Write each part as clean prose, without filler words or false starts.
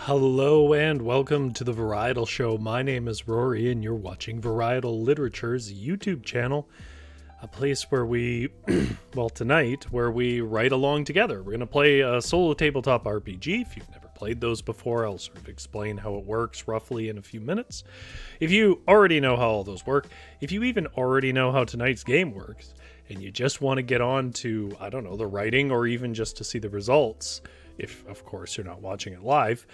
Hello and welcome to the Varietal Show. My name is Rory and you're watching Varietal Literature's YouTube channel, a place where we, tonight, where we write along together. We're going to play a solo tabletop RPG. If you've never played those before, I'll sort of explain how it works roughly in a few minutes. If you already know how all those work, if you even already know how tonight's game works, and you just want to get on to, I don't know, the writing or even just to see the results, if, of course, you're not watching it live,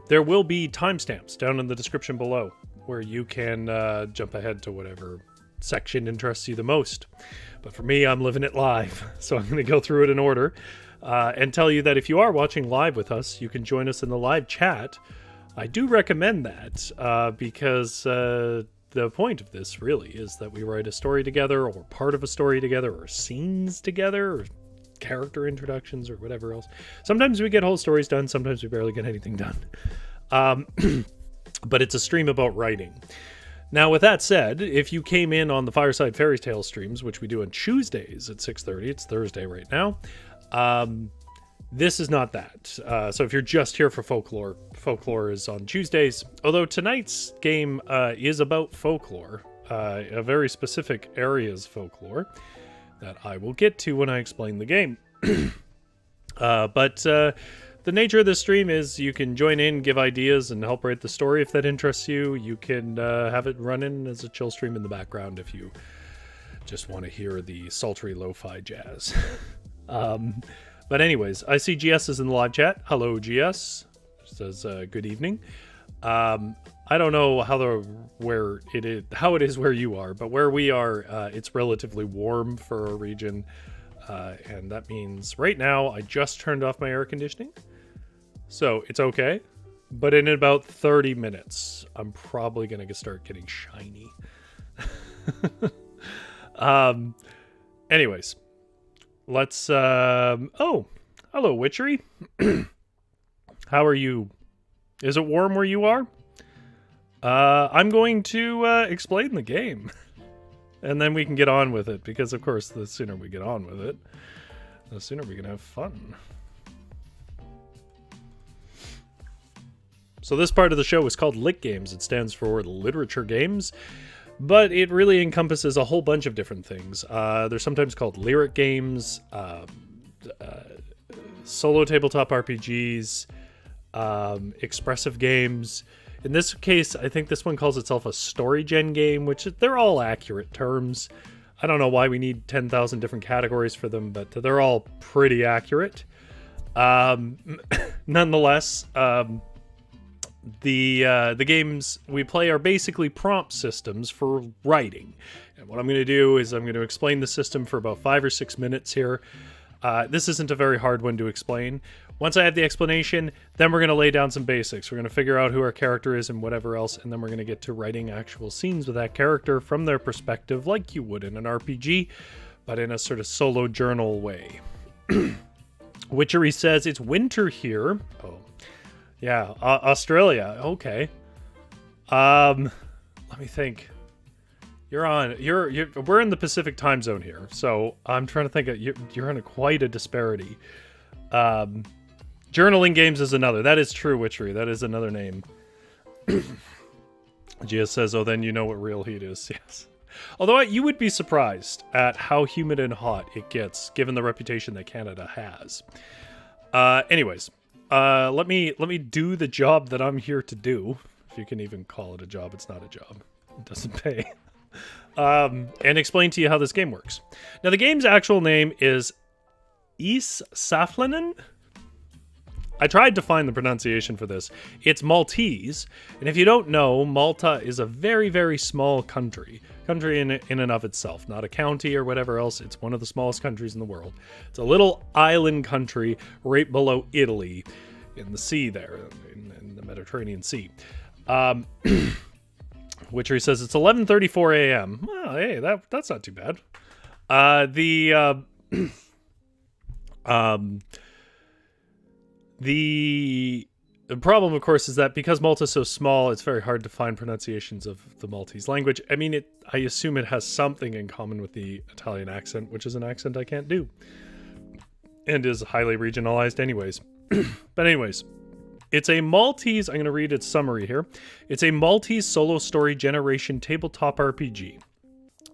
there will be timestamps down in the description below where you can jump ahead to whatever section interests you the most. But for me, I'm living it live, so I'm going to go through it in order and tell you that if you are watching live with us, you can join us in the live chat. I do recommend that because the point of this really is that we write a story together, or part of a story together, or scenes together, or character introductions, or whatever else. Sometimes we get whole stories done, sometimes we barely get anything done. But it's a stream about writing. Now, with that said, if you came in on the Fireside Fairy Tale streams, which we do on Tuesdays at 6:30, it's Thursday right now, this is not that. So if you're just here for folklore, folklore is on Tuesdays, although tonight's game is about folklore, a very specific area's folklore that I will get to when I explain the game. But the nature of this stream is you can join in, give ideas, and help write the story if that interests you. You can have it running as a chill stream in the background if you just want to hear the sultry lo-fi jazz. But anyways, I see GS is in the live chat. Hello, GS. Says good evening. I don't know how it is where you are, but where we are, it's relatively warm for a region, and that means right now I just turned off my air conditioning, so it's okay. But in about 30 minutes, I'm probably gonna start getting shiny. Anyways, let's. Oh, hello, Witchery. How are you? Is it warm where you are? I'm going to explain the game, and then we can get on with it, because, of course, the sooner we get on with it, the sooner we can have fun. So this part of the show is called litgames. It stands for literature games, but it really encompasses a whole bunch of different things. They're sometimes called lyric games, solo tabletop RPGs, expressive games. In this case, I think this one calls itself a story gen game, which they're all accurate terms. I don't know why we need 10,000 different categories for them, but they're all pretty accurate. Nonetheless, the games we play are basically prompt systems for writing. And what I'm going to do is I'm going to explain the system for about 5 or 6 minutes here. This isn't a very hard one to explain. Once I have the explanation, then we're going to lay down some basics. We're going to figure out who our character is and whatever else, and then we're going to get to writing actual scenes with that character from their perspective, like you would in an RPG, but in a sort of solo journal way. Witchery says, it's winter here. Oh, yeah, Australia. Okay. Let me think. We're in the Pacific time zone here, so I'm trying to think you're in quite a disparity. Journaling games is another. That is true, Witchery. That is another name. Gia says, oh, then you know what real heat is. Yes. Although you would be surprised at how humid and hot it gets, given the reputation that Canada has. Anyways, let me do the job that I'm here to do. If you can even call it a job, it's not a job. It doesn't pay. And explain to you how this game works. Now, the game's actual name is Is-saflenin. I tried to find the pronunciation for this. It's Maltese, and if you don't know, Malta is a very, very small country in and of itself, not a county or whatever else. It's one of the smallest countries in the world. It's a little island country right below Italy, in the sea there, in the Mediterranean Sea. Witchery says it's 11:34 a.m. Well, hey, that's not too bad. The problem, of course, is that because Malta's so small, it's very hard to find pronunciations of the Maltese language. I mean, I assume it has something in common with the Italian accent, which is an accent I can't do, and is highly regionalized anyways. But anyways, It's a Maltese, I'm going to read its summary here. It's a Maltese solo story generation tabletop RPG.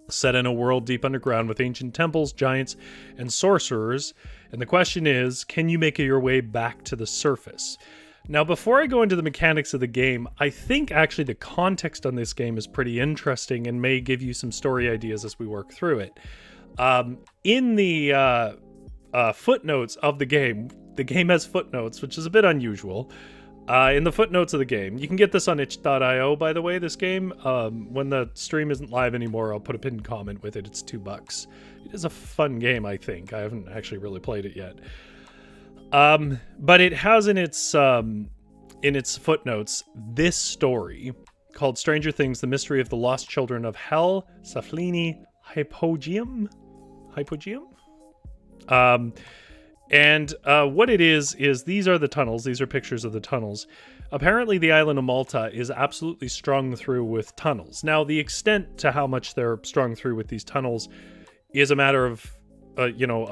Set in a world deep underground with ancient temples, giants, and sorcerers. And the question is, can you make your way back to the surface? Now, before I go into the mechanics of the game, I think actually the context on this game is pretty interesting and may give you some story ideas as we work through it. In the footnotes of the game has footnotes, which is a bit unusual. In the footnotes of the game, you can get this on itch.io, by the way, this game. When the stream isn't live anymore, I'll put a pinned comment with it. It's $2. It is a fun game, I think. I haven't actually really played it yet. But it has in its footnotes this story called Stranger Things: The Mystery of the Lost Children of Hell, Is-saflenin, Hypogeum. And what it is these are the tunnels. These are pictures of the tunnels. Apparently, the island of Malta is absolutely strung through with tunnels. Now, the extent to how much they're strung through with these tunnels is a matter of, a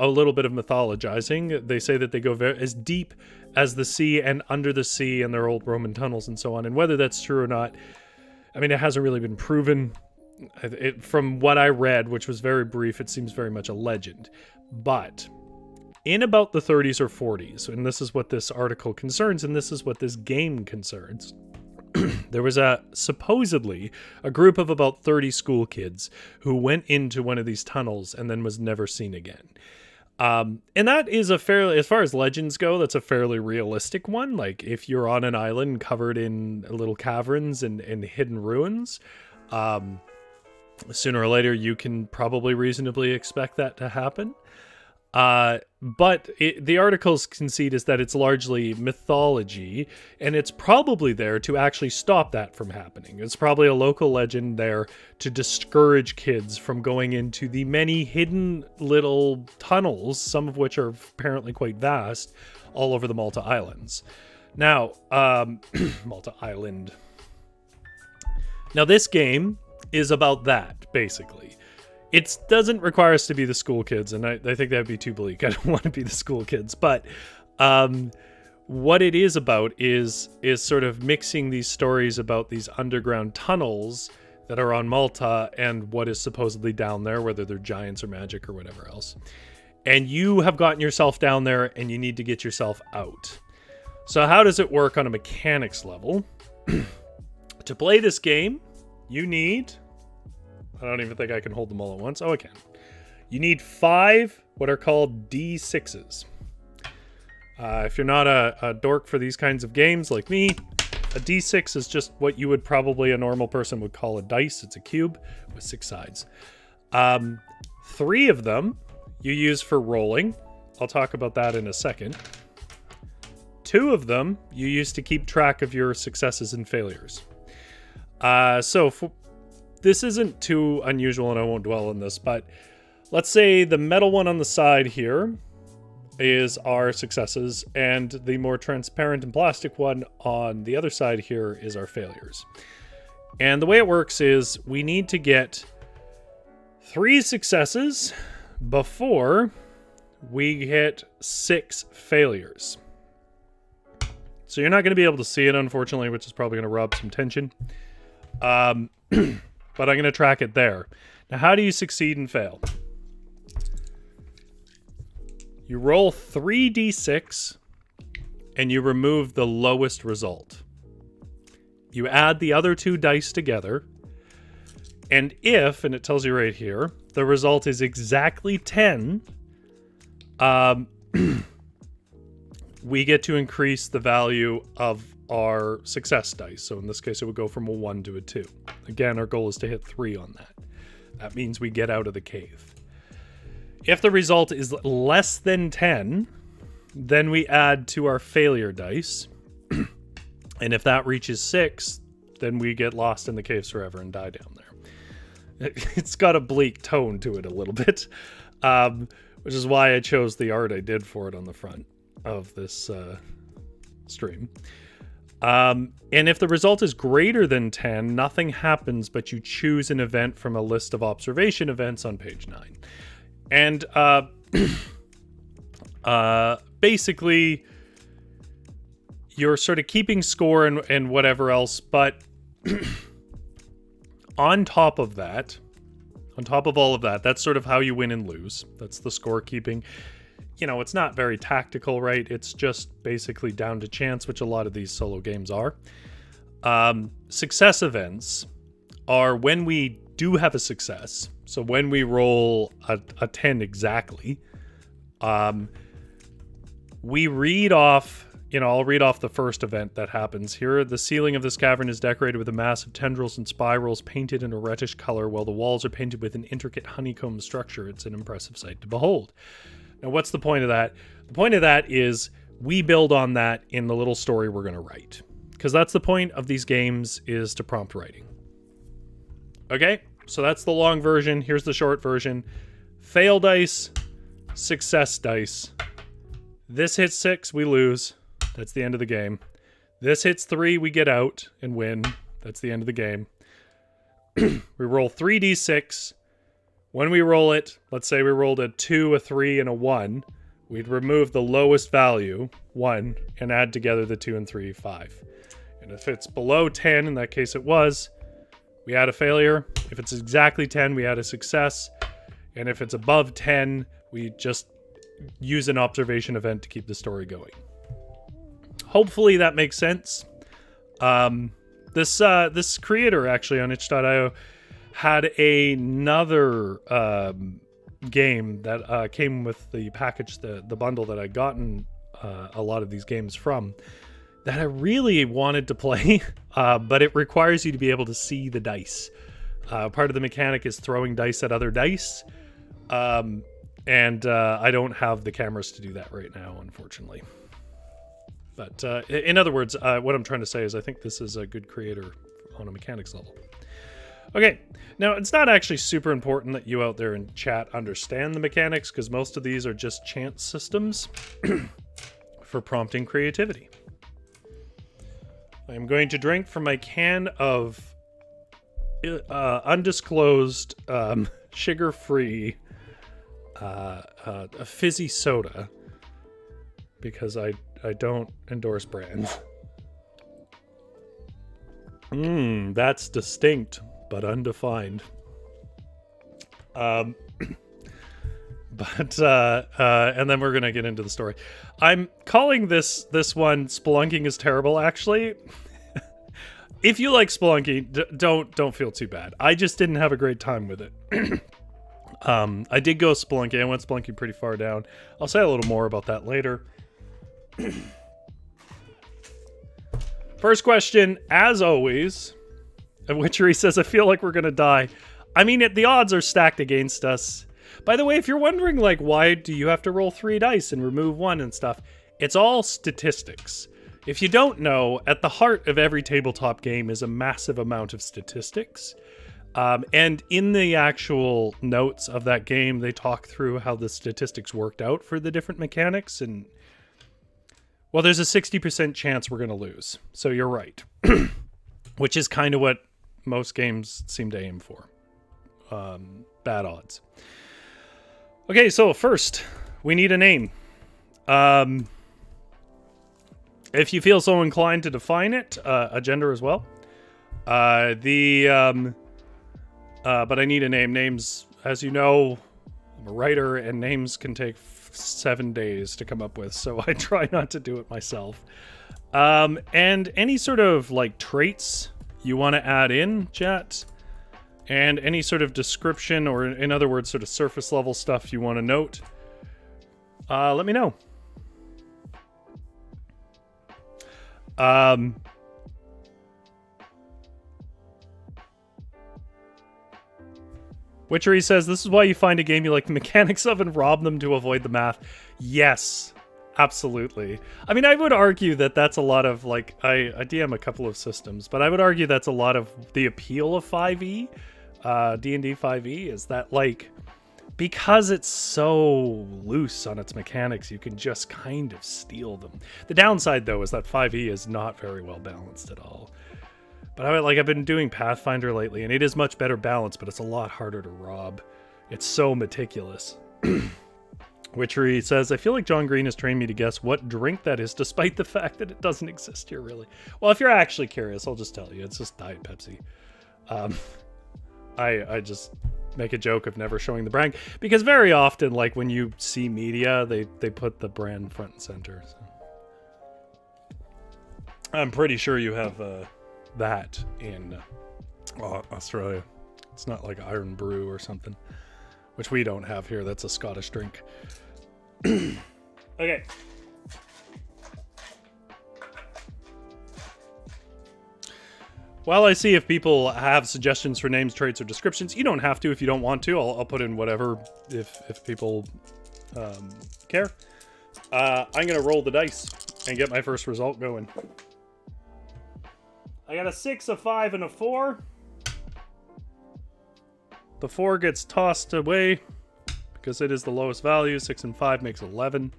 little bit of mythologizing. They say that they go as deep as the sea and under the sea, and they're old Roman tunnels and so on. And whether that's true or not, I mean, it hasn't really been proven. From what I read, which was very brief, it seems very much a legend. But in about the 30s or 40s, and this is what this article concerns, and this is what this game concerns, there was supposedly a group of about 30 school kids who went into one of these tunnels and then was never seen again. And that is a fairly, as far as legends go, that's a fairly realistic one. Like, if you're on an island covered in little caverns and hidden ruins, sooner or later you can probably reasonably expect that to happen. But the article's conceit is that it's largely mythology, and it's probably there to actually stop that from happening. It's probably a local legend there to discourage kids from going into the many hidden little tunnels, some of which are apparently quite vast, all over the Malta Islands. Now, Malta Island. Now, this game is about that, basically. It doesn't require us to be the school kids, and I think that would be too bleak. I don't want to be the school kids, but what it is about is sort of mixing these stories about these underground tunnels that are on Malta and what is supposedly down there, whether they're giants or magic or whatever else. And you have gotten yourself down there, and you need to get yourself out. So how does it work on a mechanics level? To play this game, you need... I don't even think I can hold them all at once. Oh, I can. You need 5 what are called D6s. If you're not a dork for these kinds of games like me, a D6 is just what you would probably a normal person would call a dice. It's a cube with 6 sides. 3 of them you use for rolling. I'll talk about that in a second. 2 of them you use to keep track of your successes and failures. This isn't too unusual, and I won't dwell on this, but let's say the metal one on the side here is our successes, and the more transparent and plastic one on the other side here is our failures. And the way it works is we need to get 3 successes before we hit 6 failures. So you're not going to be able to see it, unfortunately, which is probably going to rub some tension. But I'm going to track it there. Now, how do you succeed and fail? You roll 3d6, and you remove the lowest result. You add the other 2 dice together, and if, and it tells you right here, the result is exactly 10, we get to increase the value of our success dice. So in this case, it would go from a 1 to a 2. Again, our goal is to hit 3 on that. That means we get out of the cave. If the result is less than 10, then we add to our failure dice. And if that reaches 6, then we get lost in the caves forever and die down there. It's got a bleak tone to it a little bit, which is why I chose the art I did for it on the front of this stream. And if the result is greater than 10, nothing happens, but you choose an event from a list of observation events on page 9. And basically, you're sort of keeping score and whatever else, but on top of all of that, that's sort of how you win and lose. That's the scorekeeping. It's not very tactical, right? It's just basically down to chance, which a lot of these solo games are. Success events are when we do have a success. So when we roll a 10 exactly, we read off, I'll read off the first event that happens here. The ceiling of this cavern is decorated with a mass of tendrils and spirals painted in a reddish color, while the walls are painted with an intricate honeycomb structure. It's an impressive sight to behold. Now, what's the point of that? The point of that is we build on that in the little story we're going to write. Because that's the point of these games, is to prompt writing. Okay, so that's the long version. Here's the short version. Fail dice, success dice. This hits 6, we lose. That's the end of the game. This hits 3, we get out and win. That's the end of the game. We roll 3d6. When we roll it, let's say we rolled a 2, a 3, and a 1. We'd remove the lowest value, 1, and add together the 2 and 3, 5. And if it's below 10, in that case it was, we add a failure. If it's exactly 10, we add a success. And if it's above 10, we just use an observation event to keep the story going. Hopefully that makes sense. This creator actually on itch.io had another game that came with the package, the bundle that I'd gotten a lot of these games from, that I really wanted to play, but it requires you to be able to see the dice. Part of the mechanic is throwing dice at other dice, and I don't have the cameras to do that right now, unfortunately. But in other words, what I'm trying to say is I think this is a good creator on a mechanics level. Okay, now it's not actually super important that you out there in chat understand the mechanics, because most of these are just chance systems for prompting creativity. I'm going to drink from my can of undisclosed sugar-free a fizzy soda, because I don't endorse brands. That's distinct but undefined. And then we're gonna get into the story. I'm calling this one "Spelunking is Terrible." Actually, if you like Spelunking, don't feel too bad. I just didn't have a great time with it. I did go Spelunking. I went Spelunking pretty far down. I'll say a little more about that later. First question, as always, Witchery says, I feel like we're gonna die. I mean, the odds are stacked against us. By the way, if you're wondering, like, why do you have to roll 3 dice and remove 1 and stuff, it's all statistics. If you don't know, at the heart of every tabletop game is a massive amount of statistics. And in the actual notes of that game, they talk through how the statistics worked out for the different mechanics. And, well, there's a 60% chance we're going to lose. So you're right. Which is kind of what most games seem to aim for. Bad odds. Okay, so first, we need a name. If you feel so inclined to define it, a gender as well. But I need a name. Names, as you know, I'm a writer, and names can take 7 days to come up with, so I try not to do it myself. And any sort of, like, traits you want to add in, chat, and any sort of description, or in other words, sort of surface level stuff you want to note, let me know. Witchery says, this is why you find a game you like the mechanics of and rob them to avoid the math. Yes, absolutely. I mean, I would argue that that's a lot of, like, I DM a couple of systems, but I would argue that's a lot of the appeal of 5e, D&D 5e, is that, like, because it's so loose on its mechanics, you can just kind of steal them. The downside, though, is that 5e is not very well balanced at all. But I've been doing Pathfinder lately, and it is much better balanced, but it's a lot harder to rob. It's so meticulous. Witchery says, I feel like John Green has trained me to guess what drink that is, despite the fact that it doesn't exist here, really. Well, if you're actually curious, I'll just tell you. It's just Diet Pepsi. I just make a joke of never showing the brand, because very often, like, when you see media, they put the brand front and center. So. I'm pretty sure you have that in Australia. It's not like Iron Brew or something, which we don't have here. That's a Scottish drink. Okay. While I see if people have suggestions for names, traits, or descriptions, you don't have to if you don't want to. I'll put in whatever if people care. I'm going to roll the dice and get my first result going. I got a 6, a 5, and a 4. The 4 gets tossed away because it is the lowest value. 6 and 5 makes 11.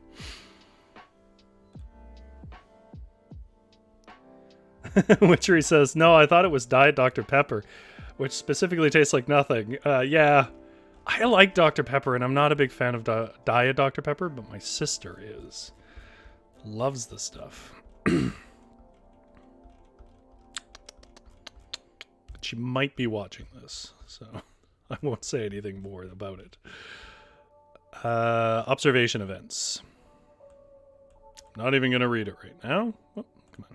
Witchery says, no, I thought it was Diet Dr. Pepper, which specifically tastes like nothing. Yeah, I like Dr. Pepper, and I'm not a big fan of Diet Dr. Pepper, but my sister is. Loves the stuff. She might be watching this, so I won't say anything more about it. Observation events. Not even going to read it right now. Oh, come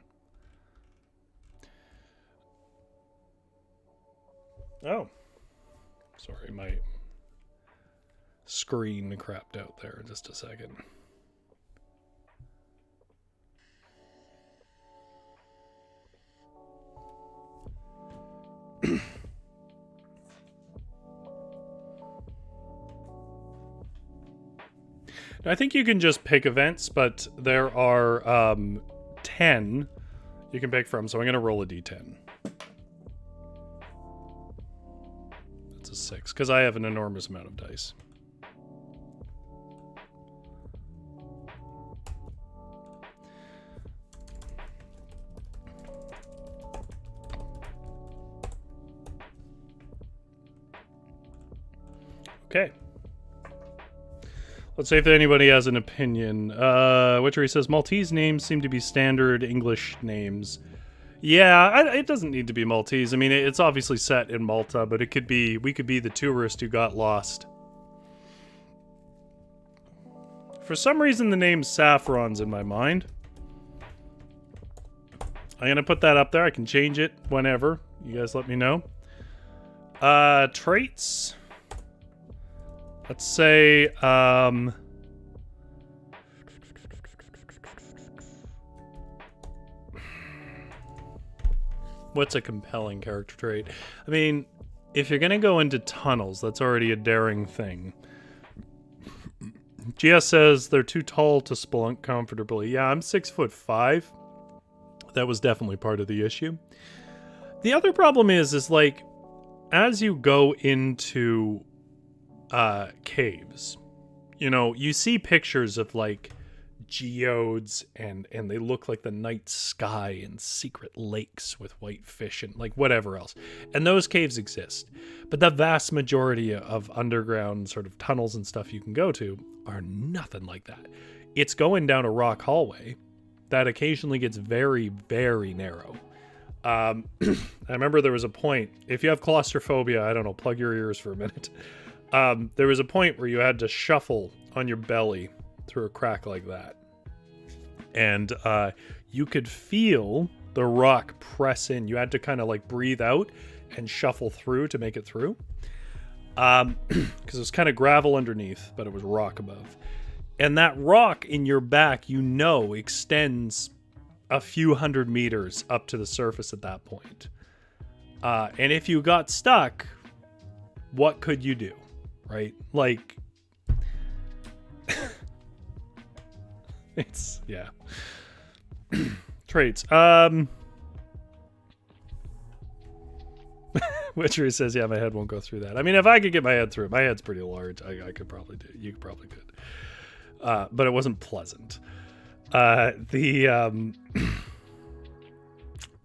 on. Oh. Sorry, my screen crapped out there in just a second. I think you can just pick events, but there are 10 you can pick from, so I'm going to roll a d10. That's a 6, because I have an enormous amount of dice. Okay. Let's see if anybody has an opinion. Witchery says, Maltese names seem to be standard English names. Yeah, it doesn't need to be Maltese. I mean, it's obviously set in Malta, but it could be, we could be the tourist who got lost. For some reason, the name Saffron's in my mind. I'm going to put that up there. I can change it whenever. You guys let me know. Traits. Let's say, what's a compelling character trait? I mean, if you're going to go into tunnels, that's already a daring thing. GS says they're too tall to spelunk comfortably. Yeah, I'm 6'5". That was definitely part of the issue. The other problem is like, as you go into caves, you know, you see pictures of like geodes and they look like the night sky and secret lakes with white fish and like whatever else, and those caves exist, but the vast majority of underground sort of tunnels and stuff you can go to are nothing like that. It's going down a rock hallway that occasionally gets very, very narrow. I remember there was a point, if you have claustrophobia, I don't know, plug your ears for a minute. There was a point where you had to shuffle on your belly through a crack like that. And you could feel the rock press in. You had to kind of like breathe out and shuffle through to make it through. Because it was kind of gravel underneath, but it was rock above. And that rock in your back, you know, extends a few hundred meters up to the surface at that point. And if you got stuck, what could you do? Right? Like, it's, yeah. Traits. Witchery says, yeah, my head won't go through that. I mean, if I could get my head through it, my head's pretty large. I could probably do it. You probably could. But it wasn't pleasant.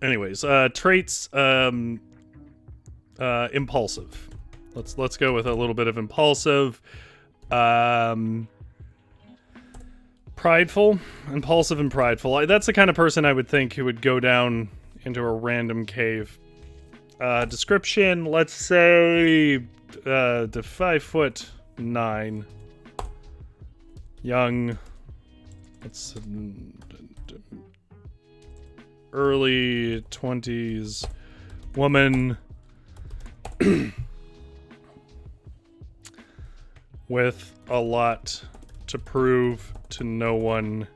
Anyways, traits, impulsive. Let's go with a little bit of impulsive. Prideful, impulsive, and prideful. That's the kind of person I would think who would go down into a random cave. Description, let's say the 5'9", young, it's early 20s, woman, with a lot to prove to no one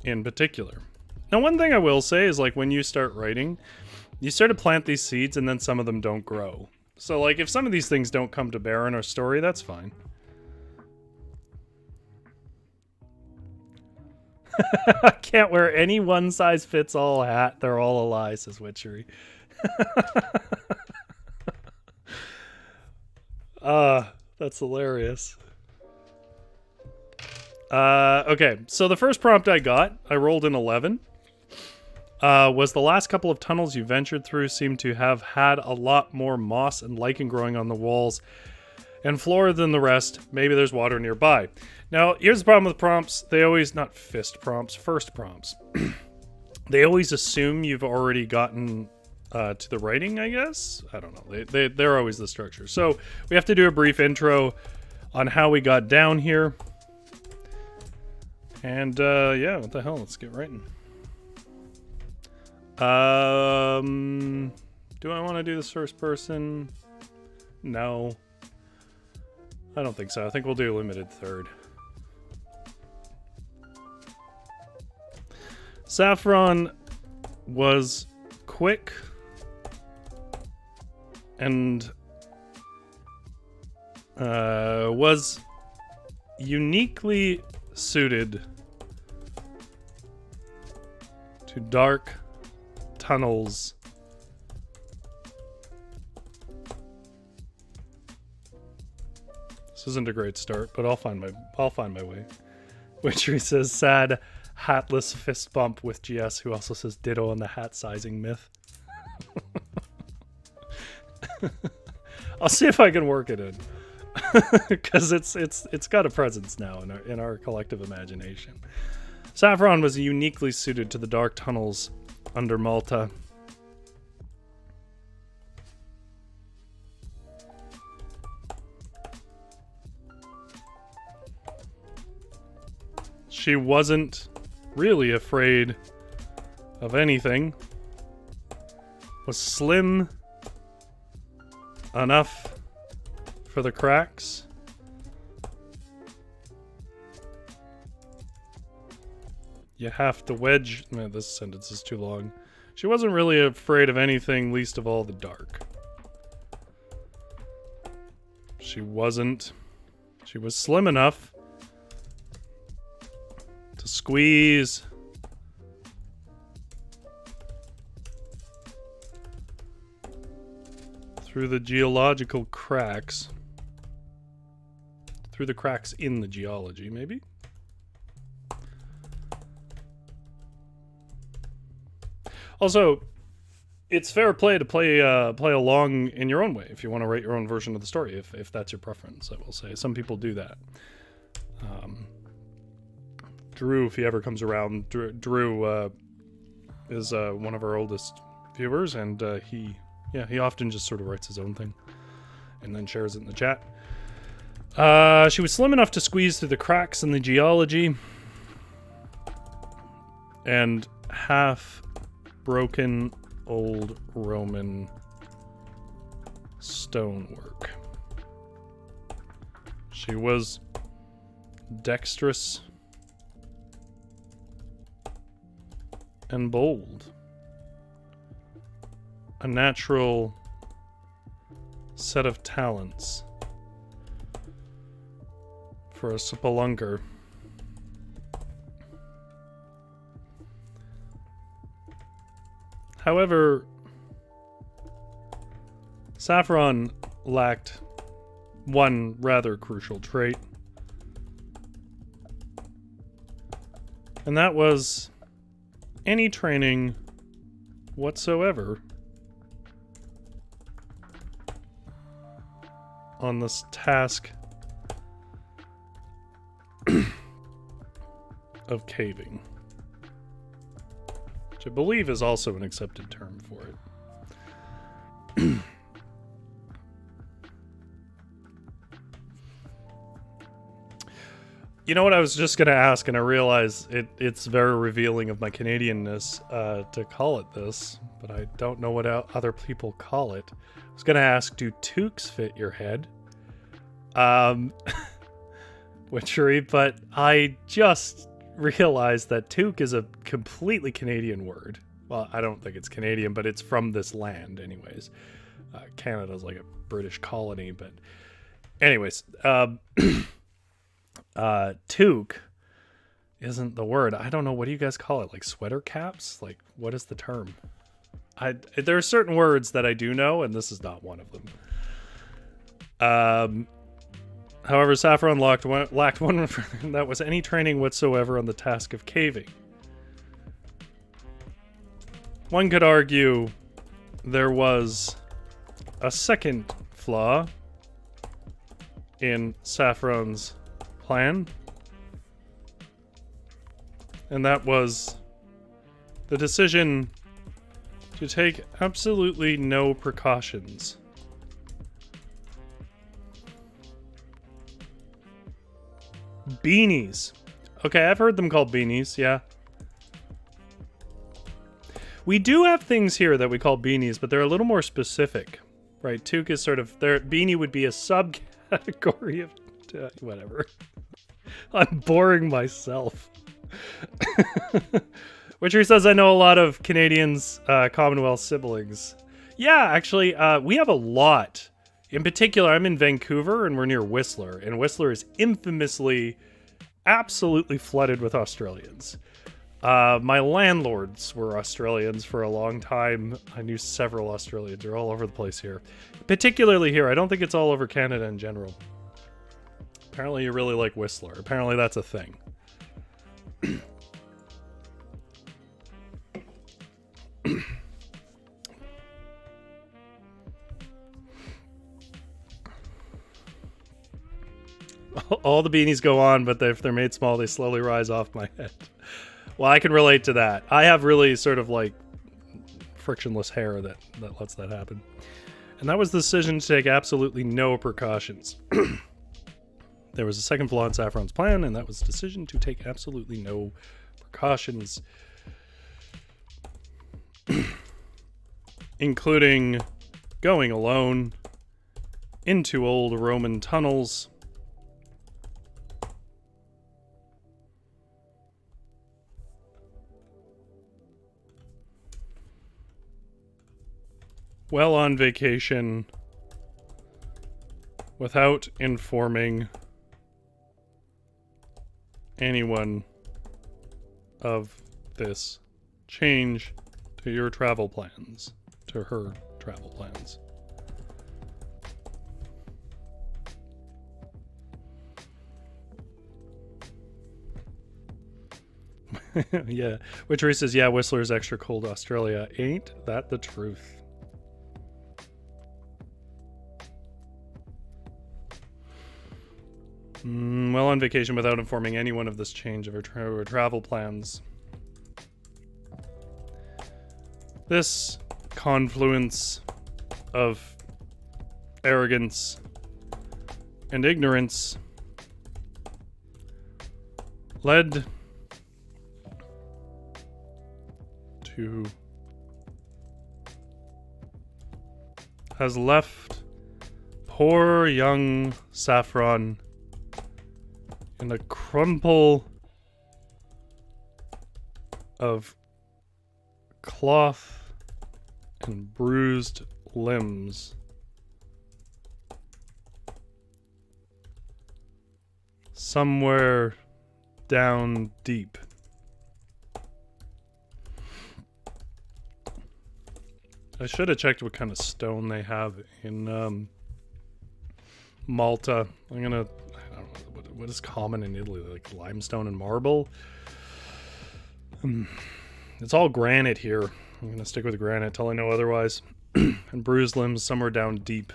in particular. Now, one thing I will say is, like, when you start writing, you start to plant these seeds and then some of them don't grow. So, like, if some of these things don't come to bear in our story, that's fine. I can't wear any one-size-fits-all hat. They're all a lie, says Witchery. That's hilarious. Okay, so the first prompt I got, I rolled an 11. Was the last couple of tunnels you ventured through seem to have had a lot more moss and lichen growing on the walls and floor than the rest. Maybe there's water nearby. Now, here's the problem with prompts. They always, not fist prompts, first prompts. They always assume you've already gotten to the writing, I guess? I don't know. They're always the structure. So we have to do a brief intro on how we got down here. And, yeah, what the hell? Let's get writing. Do I want to do this first person? No. I don't think so. I think we'll do a limited third. Saffron was quick and was uniquely suited to dark tunnels This isn't a great start, but I'll find my way. Witchery says sad hatless fist bump with GS, who also says ditto on the hat sizing myth. I'll see if I can work it in. Because it's got a presence now in our collective imagination. Saffron was uniquely suited to the dark tunnels under Malta. She wasn't really afraid of anything. Was slim enough for the cracks. You have to wedge... Man, this sentence is too long. She wasn't really afraid of anything, least of all the dark. She wasn't... She was slim enough to squeeze through the geological cracks. Through the cracks in the geology, maybe? Also, it's fair play to play along in your own way if you want to write your own version of the story, if that's your preference, I will say. Some people do that. Drew, if he ever comes around, Drew is one of our oldest viewers, and he often just sort of writes his own thing and then shares it in the chat. She was slim enough to squeeze through the cracks in the geology and half broken old Roman stonework. She was dexterous and bold. A natural set of talents for a spelunker. However, Saffron lacked one rather crucial trait, and that was any training whatsoever on this task of caving, which I believe is also an accepted term for it. You know what I was just going to ask, and I realize it's very revealing of my Canadianness to call it this, but I don't know what other people call it. I was going to ask, do toques fit your head? Witchery, but I just realized that toque is a completely Canadian word. Well, I don't think it's Canadian, but it's from this land anyways. Canada's like a British colony, but anyways, toque isn't the word. I don't know. What do you guys call it? Like sweater caps? Like, what is the term? There are certain words that I do know, and this is not one of them. However, Saffron lacked one that was any training whatsoever on the task of caving. One could argue there was a second flaw in Saffron's plan, and that was the decision to take absolutely no precautions. Beanies. Okay, I've heard them called beanies, yeah. We do have things here that we call beanies, but they're a little more specific, right? Toque is sort of, beanie would be a subcategory of, whatever. I'm boring myself. Witchery says, I know a lot of Canadians, Commonwealth siblings. Yeah, actually, we have a lot. In particular, I'm in Vancouver, and we're near Whistler. And Whistler is infamously, absolutely flooded with Australians. My landlords were Australians for a long time. I knew several Australians. They're all over the place here. Particularly here. I don't think it's all over Canada in general. Apparently you really like Whistler. Apparently that's a thing. All the beanies go on, but if they're made small, they slowly rise off my head. Well, I can relate to that. I have really sort of like frictionless hair that lets that happen. And that was the decision to take absolutely no precautions. There was a second flaw in Saffron's plan, and that was the decision to take absolutely no precautions. Including going alone into old Roman tunnels. Well on vacation, without informing anyone of this change to your travel plans, to her travel plans. Yeah, Witchery says, yeah, Whistler's extra cold Australia. Ain't that the truth? Well on vacation without informing anyone of this change of her travel plans. This confluence of arrogance and ignorance led to has left poor young Saffron in a crumple of cloth and bruised limbs. Somewhere down deep. I should have checked what kind of stone they have in Malta. I don't know what is common in Italy, like limestone and marble. It's all granite here. I'm gonna stick with granite till I know otherwise. And bruised limbs somewhere down deep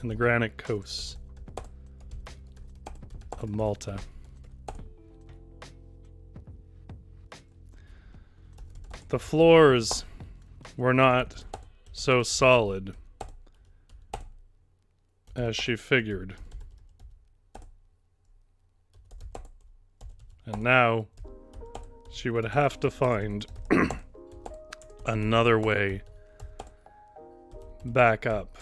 in the granite coasts of Malta. The floors were not so solid as she figured. And now she would have to find another way back up.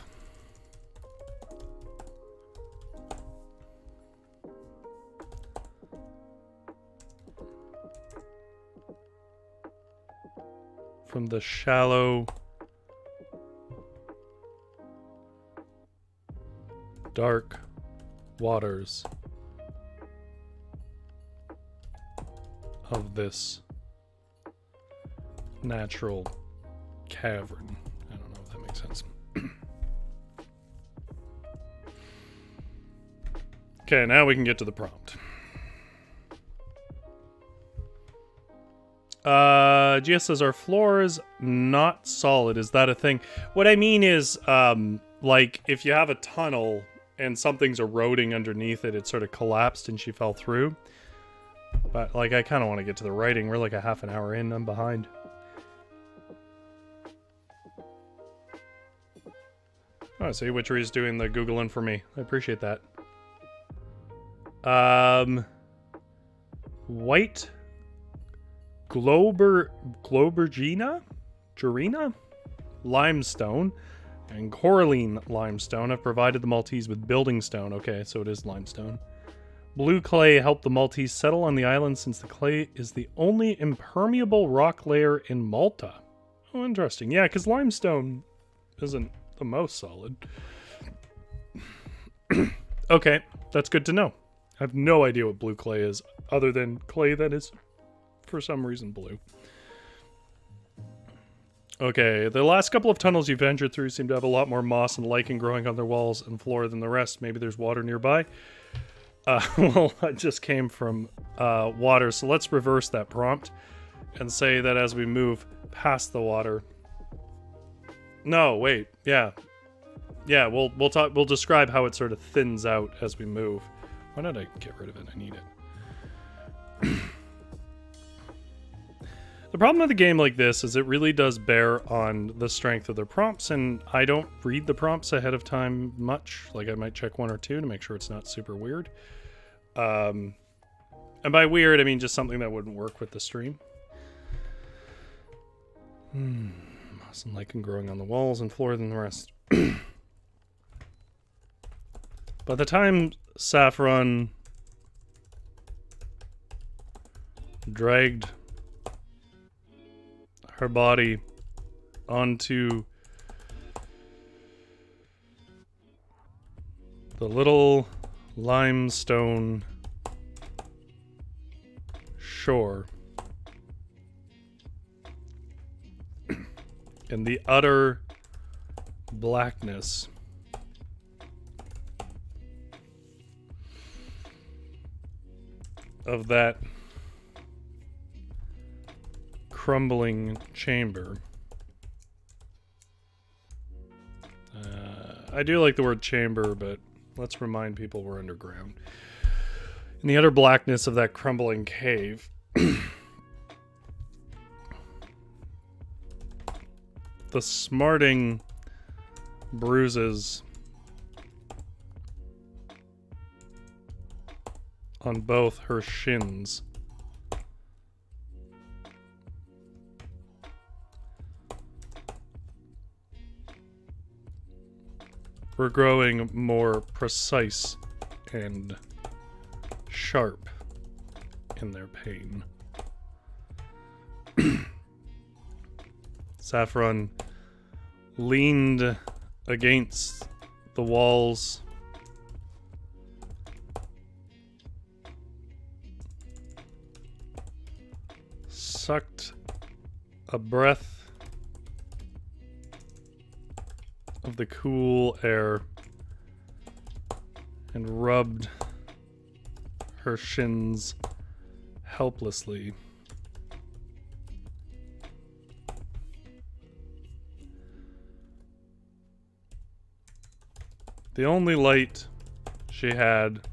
From the shallow, dark waters of this natural cavern. I don't know if that makes sense. Okay, now we can get to the prompt. GS says, our floor is not solid. Is that a thing? What I mean is, like, if you have a tunnel and something's eroding underneath it, it sort of collapsed and she fell through. But, like, I kind of want to get to the writing. We're like a half an hour in. I'm behind. Oh, see, Witchery's doing the Googling for me. I appreciate that. White Globergina? Jurina? Limestone and coralline limestone have provided the Maltese with building stone. Okay, so it is limestone. Blue clay helped the Maltese settle on the island since the clay is the only impermeable rock layer in Malta. Oh, interesting. Yeah, because limestone isn't the most solid. Okay, that's good to know. I have no idea what blue clay is, other than clay that is, for some reason, blue. Okay, the last couple of tunnels you ventured through seem to have a lot more moss and lichen growing on their walls and floor than the rest. Maybe there's water nearby. Well, I just came from water, so let's reverse that prompt and say that as we move past the water... No, wait, yeah. Yeah, we'll talk. We'll describe how it sort of thins out as we move. Why don't I get rid of it? I need it. The problem with a game like this is it really does bear on the strength of the prompts, and I don't read the prompts ahead of time much. Like, I might check one or two to make sure it's not super weird. And by weird, I mean just something that wouldn't work with the stream. Moss and lichen growing on the walls and floor than the rest. By the time Saffron dragged her body onto the little limestone shore in the utter blackness of that crumbling chamber. I do like the word chamber, but let's remind people we're underground. In the utter blackness of that crumbling cave, the smarting bruises on both her shins were growing more precise and sharp in their pain. Saffron leaned against the walls, sucked a breath of the cool air and rubbed her shins helplessly. The only light she had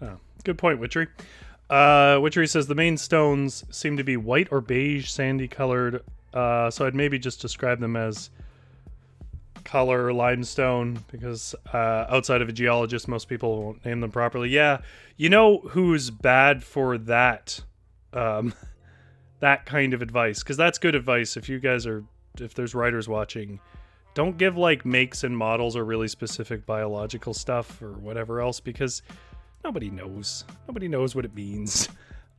Oh, good point, Witchery. Witchery says the main stones seem to be white or beige, sandy colored. So I'd maybe just describe them as color limestone, because outside of a geologist, most people won't name them properly. Yeah, you know who's bad for that, that kind of advice, because that's good advice. If there's writers watching, don't give like makes and models or really specific biological stuff or whatever else, because nobody knows what it means.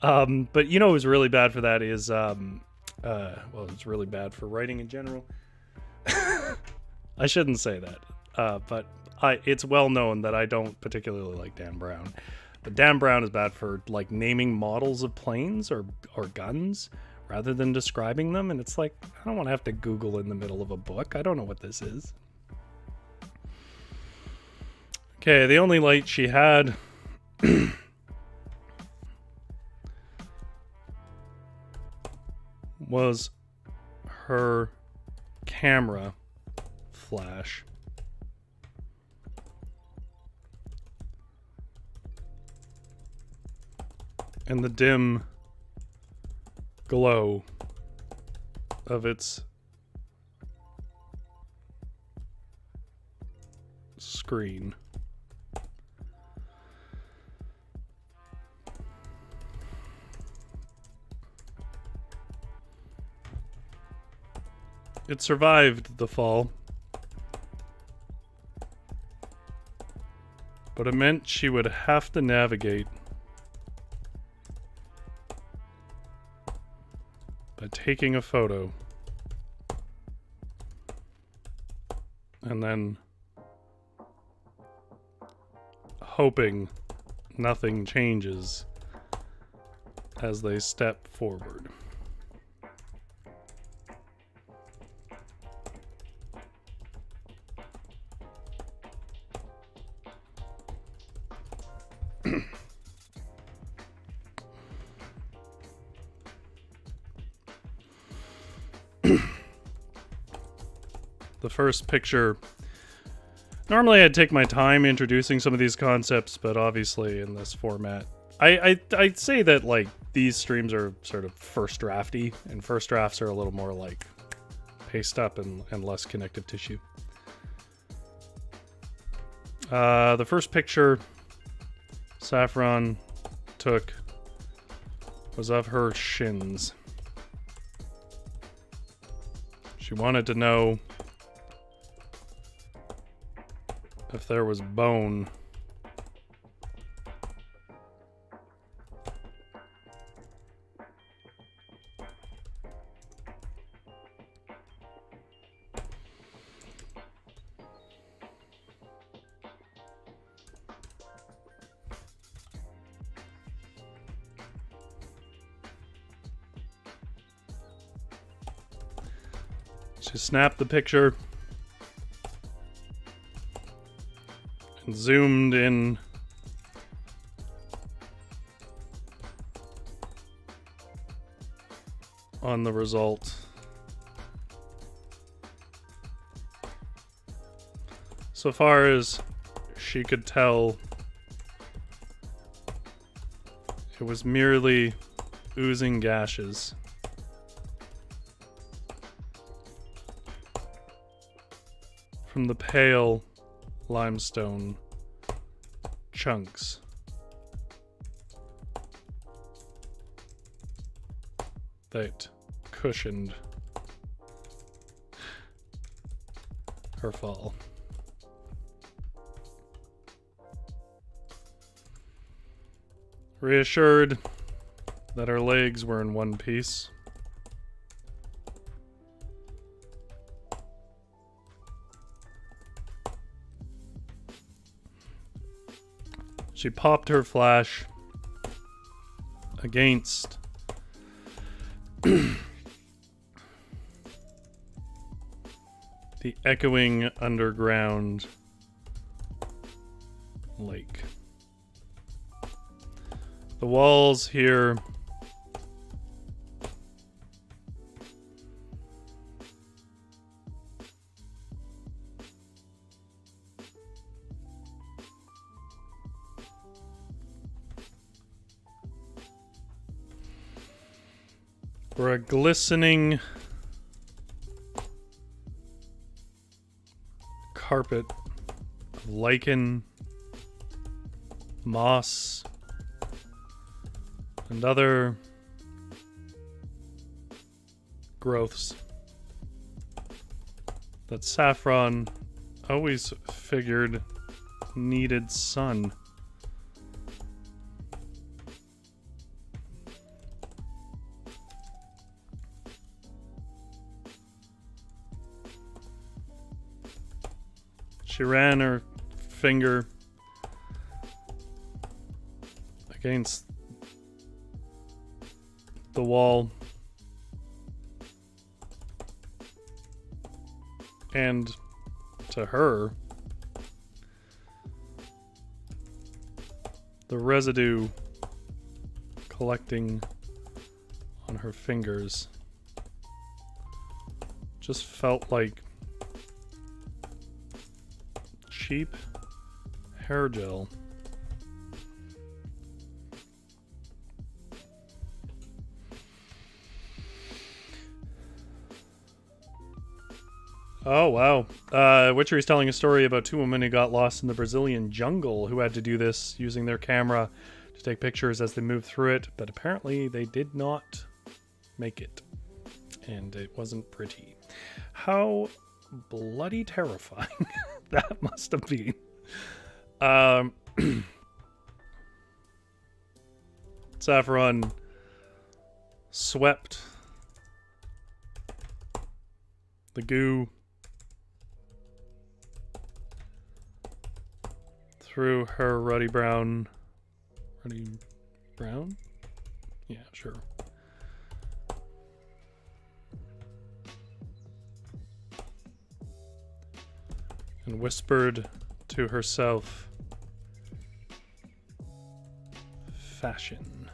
But you know who's really bad for that is it's really bad for writing in general. I shouldn't say that, but it's well known that I don't particularly like Dan Brown. But Dan Brown is bad for like naming models of planes or guns rather than describing them, and it's like, I don't want to have to Google in the middle of a book. I don't know what this is. Okay, the only light she had was her camera flash. And the dim glow of its screen. It survived the fall, but it meant she would have to navigate by taking a photo and then hoping nothing changes as they step forward. The first picture, normally I'd take my time introducing some of these concepts, but obviously in this format, I'd say that like these streams are sort of first drafty, and first drafts are a little more like paste up and less connective tissue. The first picture Saffron took was of her shins. She wanted to know if there was bone She snapped the picture and zoomed in on the result. So far as she could tell, it was merely oozing gashes. From the pale limestone chunks that cushioned her fall. Reassured that her legs were in one piece, she popped her flash against the echoing underground lake. The walls here For a glistening carpet of lichen, moss, and other growths that Saffron always figured needed sun. She ran her finger against the wall and to her, the residue collecting on her fingers just felt like cheap hair gel. Oh, wow. Witcher is telling a story about two women who got lost in the Brazilian jungle who had to do this using their camera to take pictures as they moved through it, but apparently they did not make it. And it wasn't pretty. How bloody terrifying that must have been. Saffron swept the goo through her ruddy brown? Yeah, sure. And whispered to herself, fashion.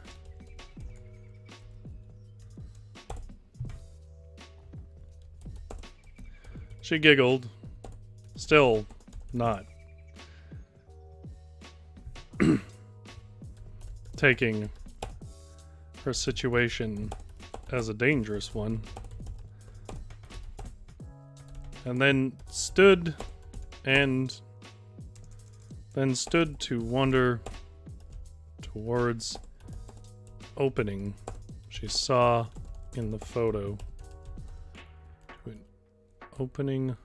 She giggled, still not taking her situation as a dangerous one, and then stood to wander towards opening she saw in the photo. Opening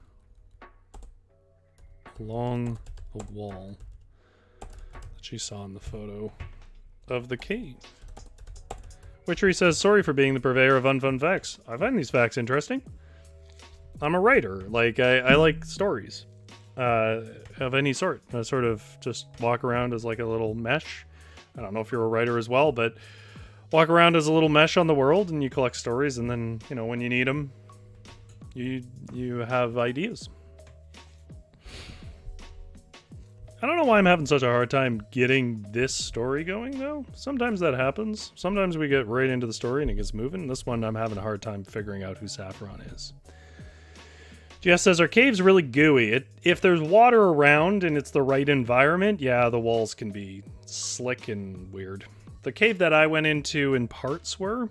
along the wall that she saw in the photo of the cave. Witchery says, sorry for being the purveyor of unfun facts. I find these facts interesting. I'm a writer. Like, I like stories of any sort. I sort of just walk around as like a little mesh. I don't know if you're a writer as well, but walk around as a little mesh on the world, and you collect stories, and then, you know, when you need them, you have ideas. I don't know why I'm having such a hard time getting this story going, though. Sometimes that happens. Sometimes we get right into the story and it gets moving. This one, I'm having a hard time figuring out who Saffron is. Jess says, our cave's really gooey. If there's water around and it's the right environment, yeah, the walls can be slick and weird. The cave that I went into in parts were...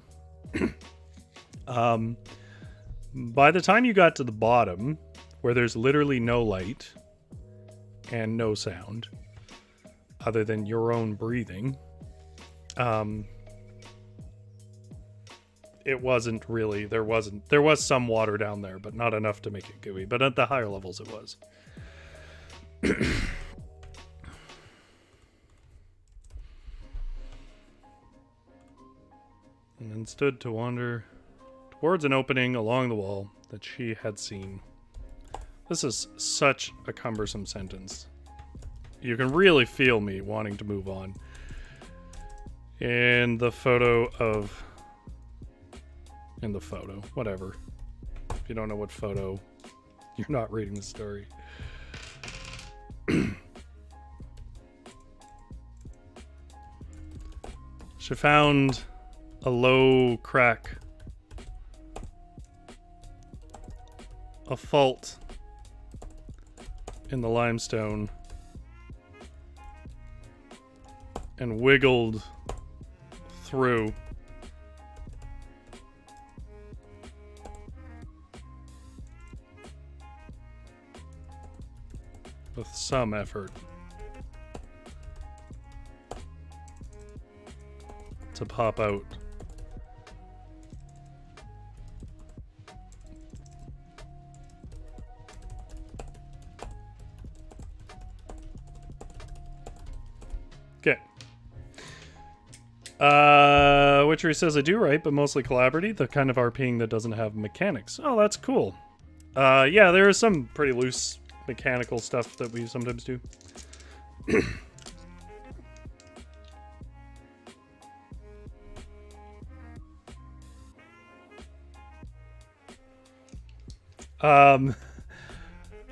by the time you got to the bottom, where there's literally no light and no sound other than your own breathing, it wasn't really, there was some water down there, but not enough to make it gooey. But at the higher levels it was. And then stood to wander towards an opening along the wall that she had seen. This is such a cumbersome sentence. You can really feel me wanting to move on. In the photo, whatever. If you don't know what photo, you're not reading the story. She found a low crack, a fault in the limestone, and wiggled through with some effort to pop out. Okay. Witchery says I do write, but mostly collaborative, the kind of RPing that doesn't have mechanics. Oh, that's cool. Yeah, there is some pretty loose mechanical stuff that we sometimes do.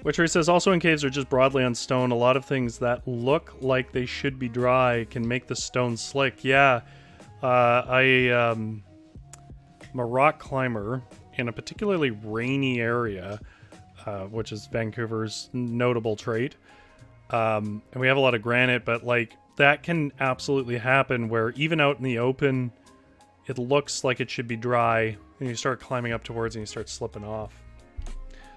Witchery says also in caves or just broadly on stone, a lot of things that look like they should be dry can make the stone slick. Yeah, I'm a rock climber in a particularly rainy area, which is Vancouver's notable trait. And we have a lot of granite, but like that can absolutely happen where even out in the open, it looks like it should be dry, and you start climbing up towards and you start slipping off.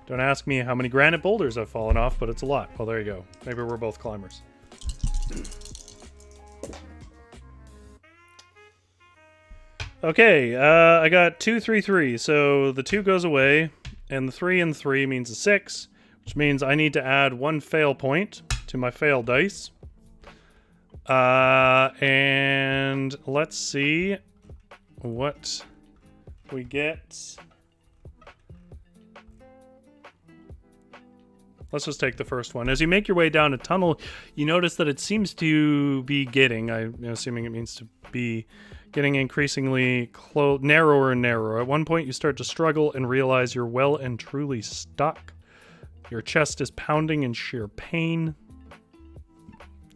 Don't ask me how many granite boulders have fallen off, but it's a lot. Well, there you go. Maybe we're both climbers. Okay, I got 2, 3, 3. So the 2 goes away, and the 3 and 3 means a 6, which means I need to add 1 fail point to my fail dice. And let's see what we get. Let's just take the first one. As you make your way down a tunnel, you notice that it seems to be getting, I'm assuming it means to be getting increasingly narrower and narrower. At one point, you start to struggle and realize you're well and truly stuck. Your chest is pounding in sheer pain.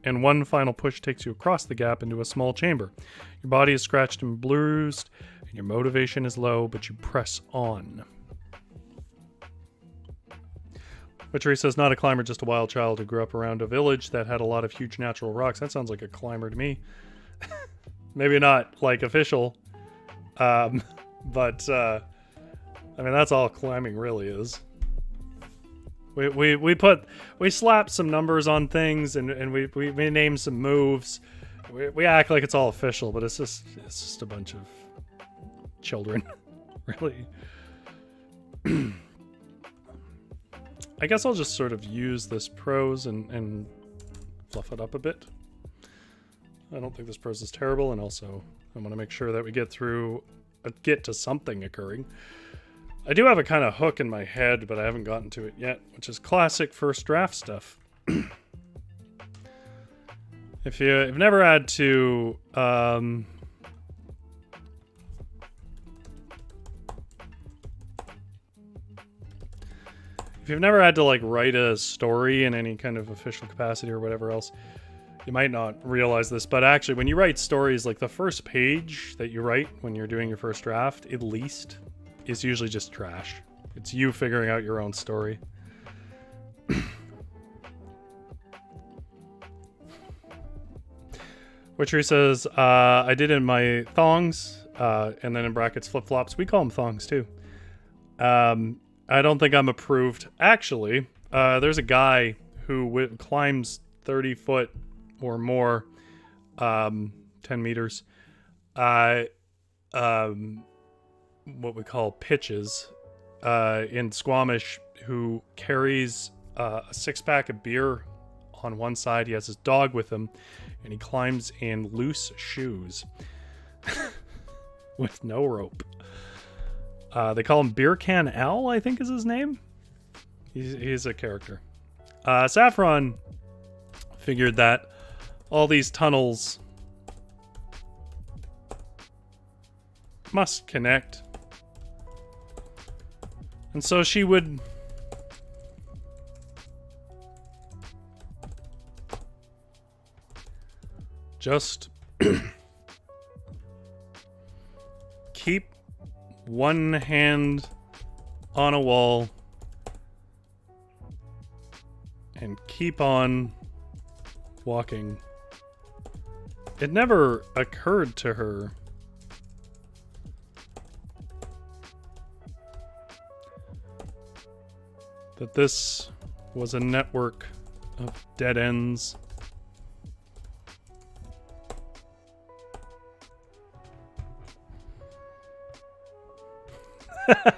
And one final push takes you across the gap into a small chamber. Your body is scratched and bruised, and your motivation is low, but you press on. Witchery says, not a climber, just a wild child who grew up around a village that had a lot of huge natural rocks. That sounds like a climber to me. Maybe not, like, official. But, I mean, that's all climbing really is. We slap some numbers on things, and we name some moves. We act like it's all official, but it's just a bunch of children, really. I guess I'll just sort of use this prose and fluff it up a bit. I don't think this prose is terrible, and also I want to make sure that we get to something occurring. I do have a kind of hook in my head, but I haven't gotten to it yet, which is classic first draft stuff. If you've never had to if you've never had to like write a story in any kind of official capacity or whatever else, you might not realize this, but actually when you write stories, like the first page that you write when you're doing your first draft, at least, is usually just trash. It's you figuring out your own story. Witchery says, I did in my thongs, and then in brackets flip-flops. We call them thongs too. I don't think I'm approved. Actually, there's a guy who climbs 30 foot or more, 10 meters, what we call pitches, in Squamish, who carries a 6-pack of beer on one side. He has his dog with him, and he climbs in loose shoes with no rope. They call him Beer Can Al, I think is his name. He's a character. Saffron figured that all these tunnels must connect. And so she would just keep one hand on a wall and keep on walking. It never occurred to her that this was a network of dead ends.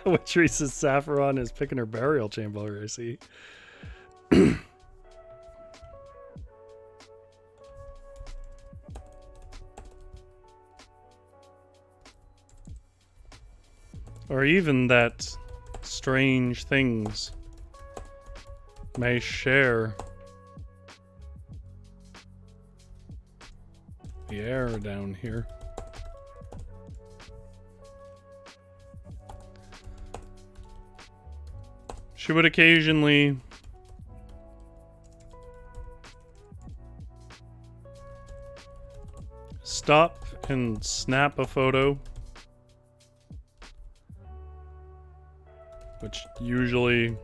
Which Reese's Saffron is picking her burial chamber, I see. Or even that strange things may share the air down here. She would occasionally stop and snap a photo, which usually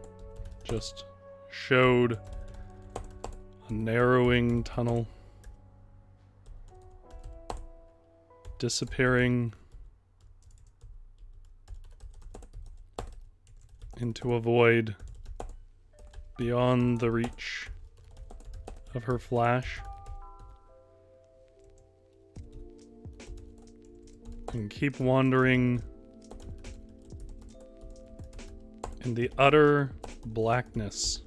just showed a narrowing tunnel disappearing into a void beyond the reach of her flash, and keep wandering in the utter blackness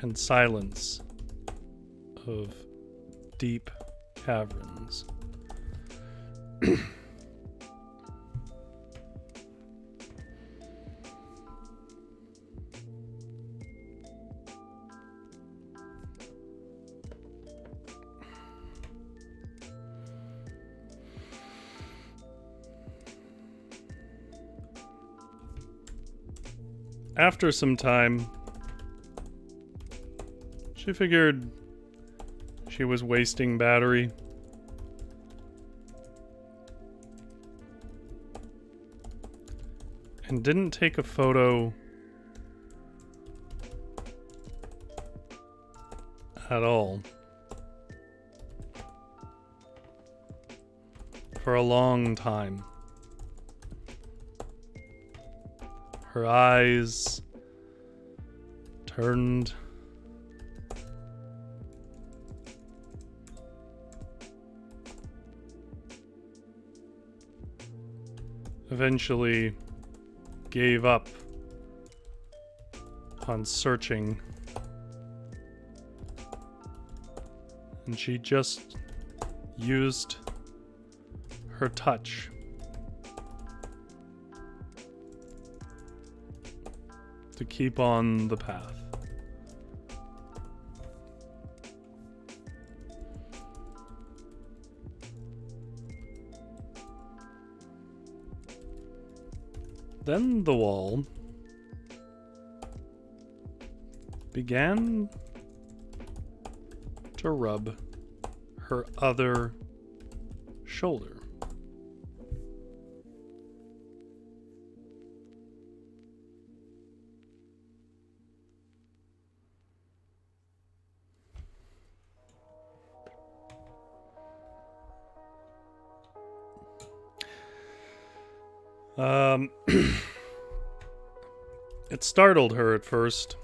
and silence of deep caverns. After some time, she figured she was wasting battery. And didn't take a photo at all for a long time. Her eyes turned eventually gave up on searching, and she just used her touch to keep on the path. Then the wall began to rub her other shoulder. It startled her at first,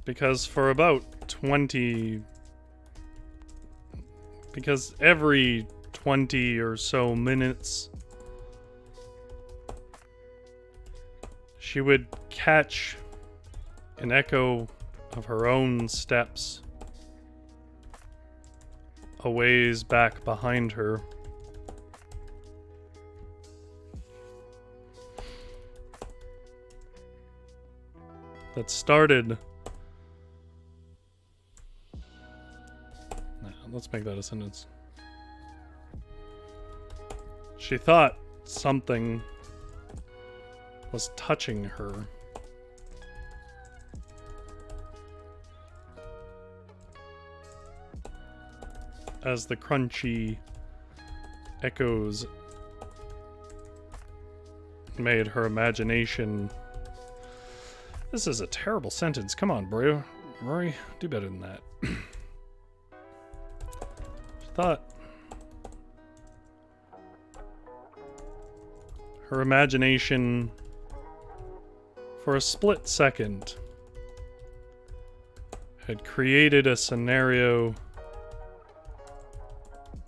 because for about every 20 or so minutes, she would catch an echo of her own steps a ways back behind her. That started... Let's make that a sentence. She thought something was touching her. As the crunchy echoes made her imagination... This is a terrible sentence. Come on, bro. Rory, do better than that. She thought her imagination for a split second, had created a scenario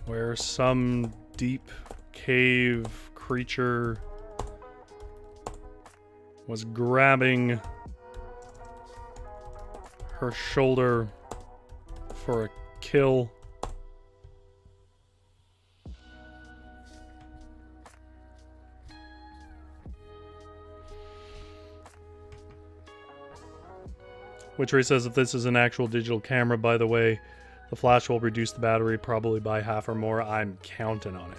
where some deep cave creature was grabbing her shoulder for a kill. Witchery says if this is an actual digital camera, by the way, the flash will reduce the battery probably by half or more. I'm counting on it.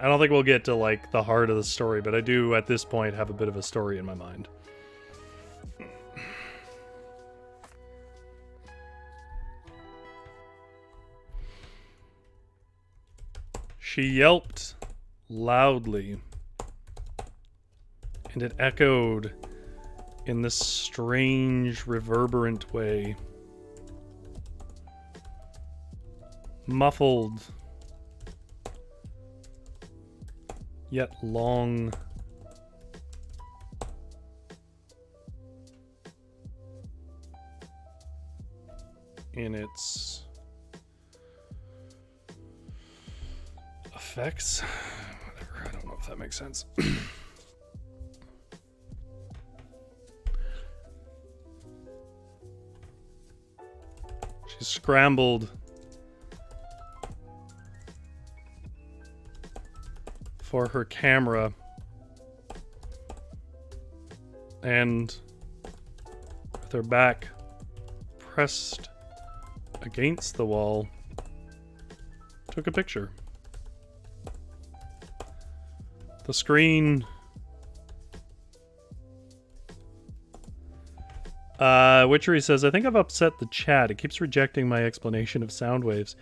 I don't think we'll get to like the heart of the story, but I do at this point have a bit of a story in my mind. She yelped loudly, and it echoed in this strange, reverberant way. Muffled, yet long. In its effects. Whatever, I don't know if that makes sense. She scrambled for her camera and with her back pressed against the wall, took a picture. The screen Witchery says, I think I've upset the chat. It keeps rejecting my explanation of sound waves.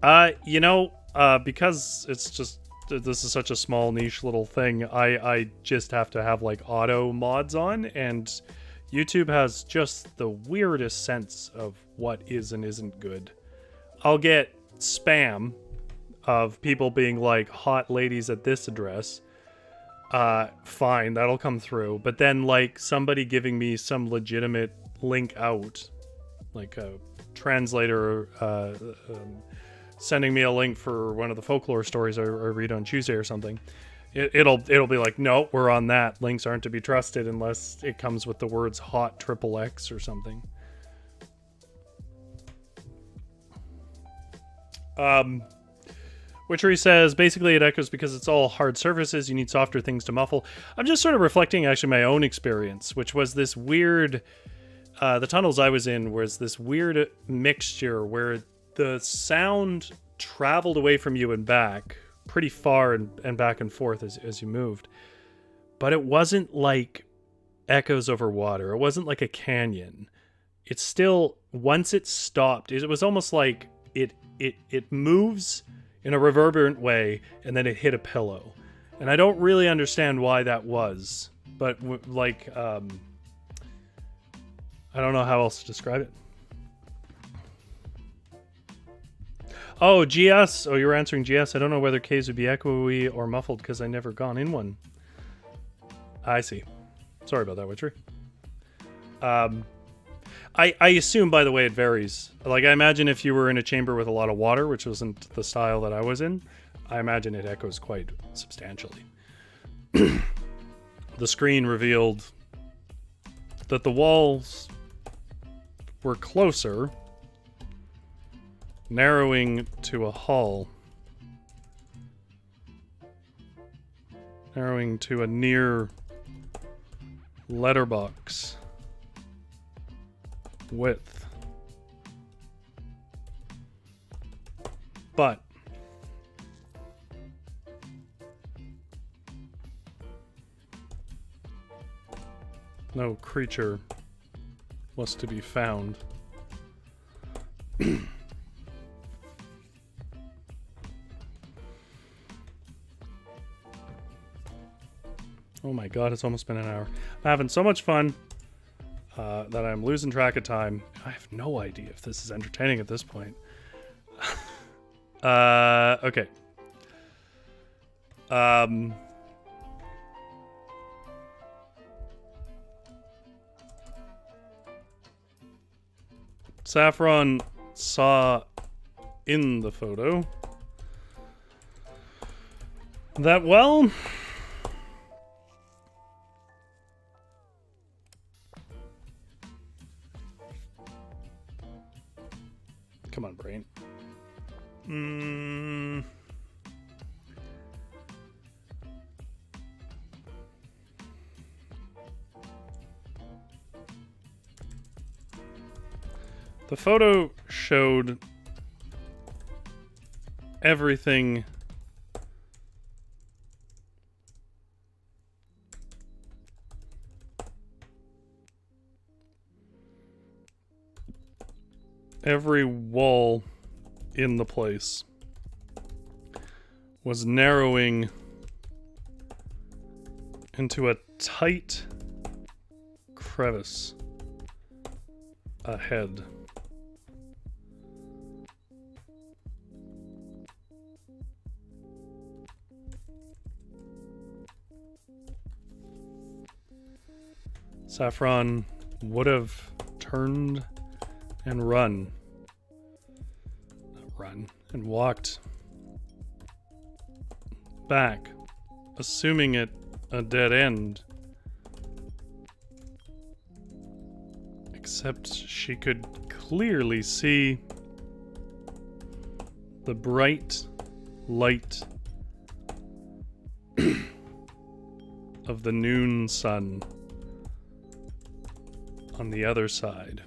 Because it's just, this is such a small niche little thing, I just have to have like auto mods on, and YouTube has just the weirdest sense of what is and isn't good. I'll get spam of people being like, hot ladies at this address. Fine, that'll come through. But then like somebody giving me some legitimate link out, like a translator sending me a link for one of the folklore stories I read on Tuesday or something. It'll be like, no, we're on that. Links aren't to be trusted unless it comes with the words hot XXX or something. Witchery says, basically it echoes because it's all hard surfaces. You need softer things to muffle. I'm just sort of reflecting actually my own experience, which was this weird, the tunnels I was in was this weird mixture where the sound traveled away from you and back pretty far and back and forth as you moved. But it wasn't like echoes over water. It wasn't like a canyon. It's still, once it stopped, it was almost like it moves in a reverberant way, and then it hit a pillow. And I don't really understand why that was, but I don't know how else to describe it. Oh, GS. Oh, you were answering GS. I don't know whether caves would be echoey or muffled because I never gone in one. I see. Sorry about that, Witchery. I assume, by the way, it varies. Like, I imagine if you were in a chamber with a lot of water, which wasn't the style that I was in, I imagine it echoes quite substantially. The screen revealed that the walls were closer, narrowing to a hall. Narrowing to a near letterbox width. But no creature was to be found. Oh my god, it's almost been an hour. I'm having so much fun that I'm losing track of time. I have no idea if this is entertaining at this point. Okay. Saffron saw in the photo that, well, come on, brain. The photo showed everything every wall in the place was narrowing into a tight crevice ahead. Saffron would have turned and run and walked back, assuming it a dead end. Except she could clearly see the bright light of the noon sun on the other side.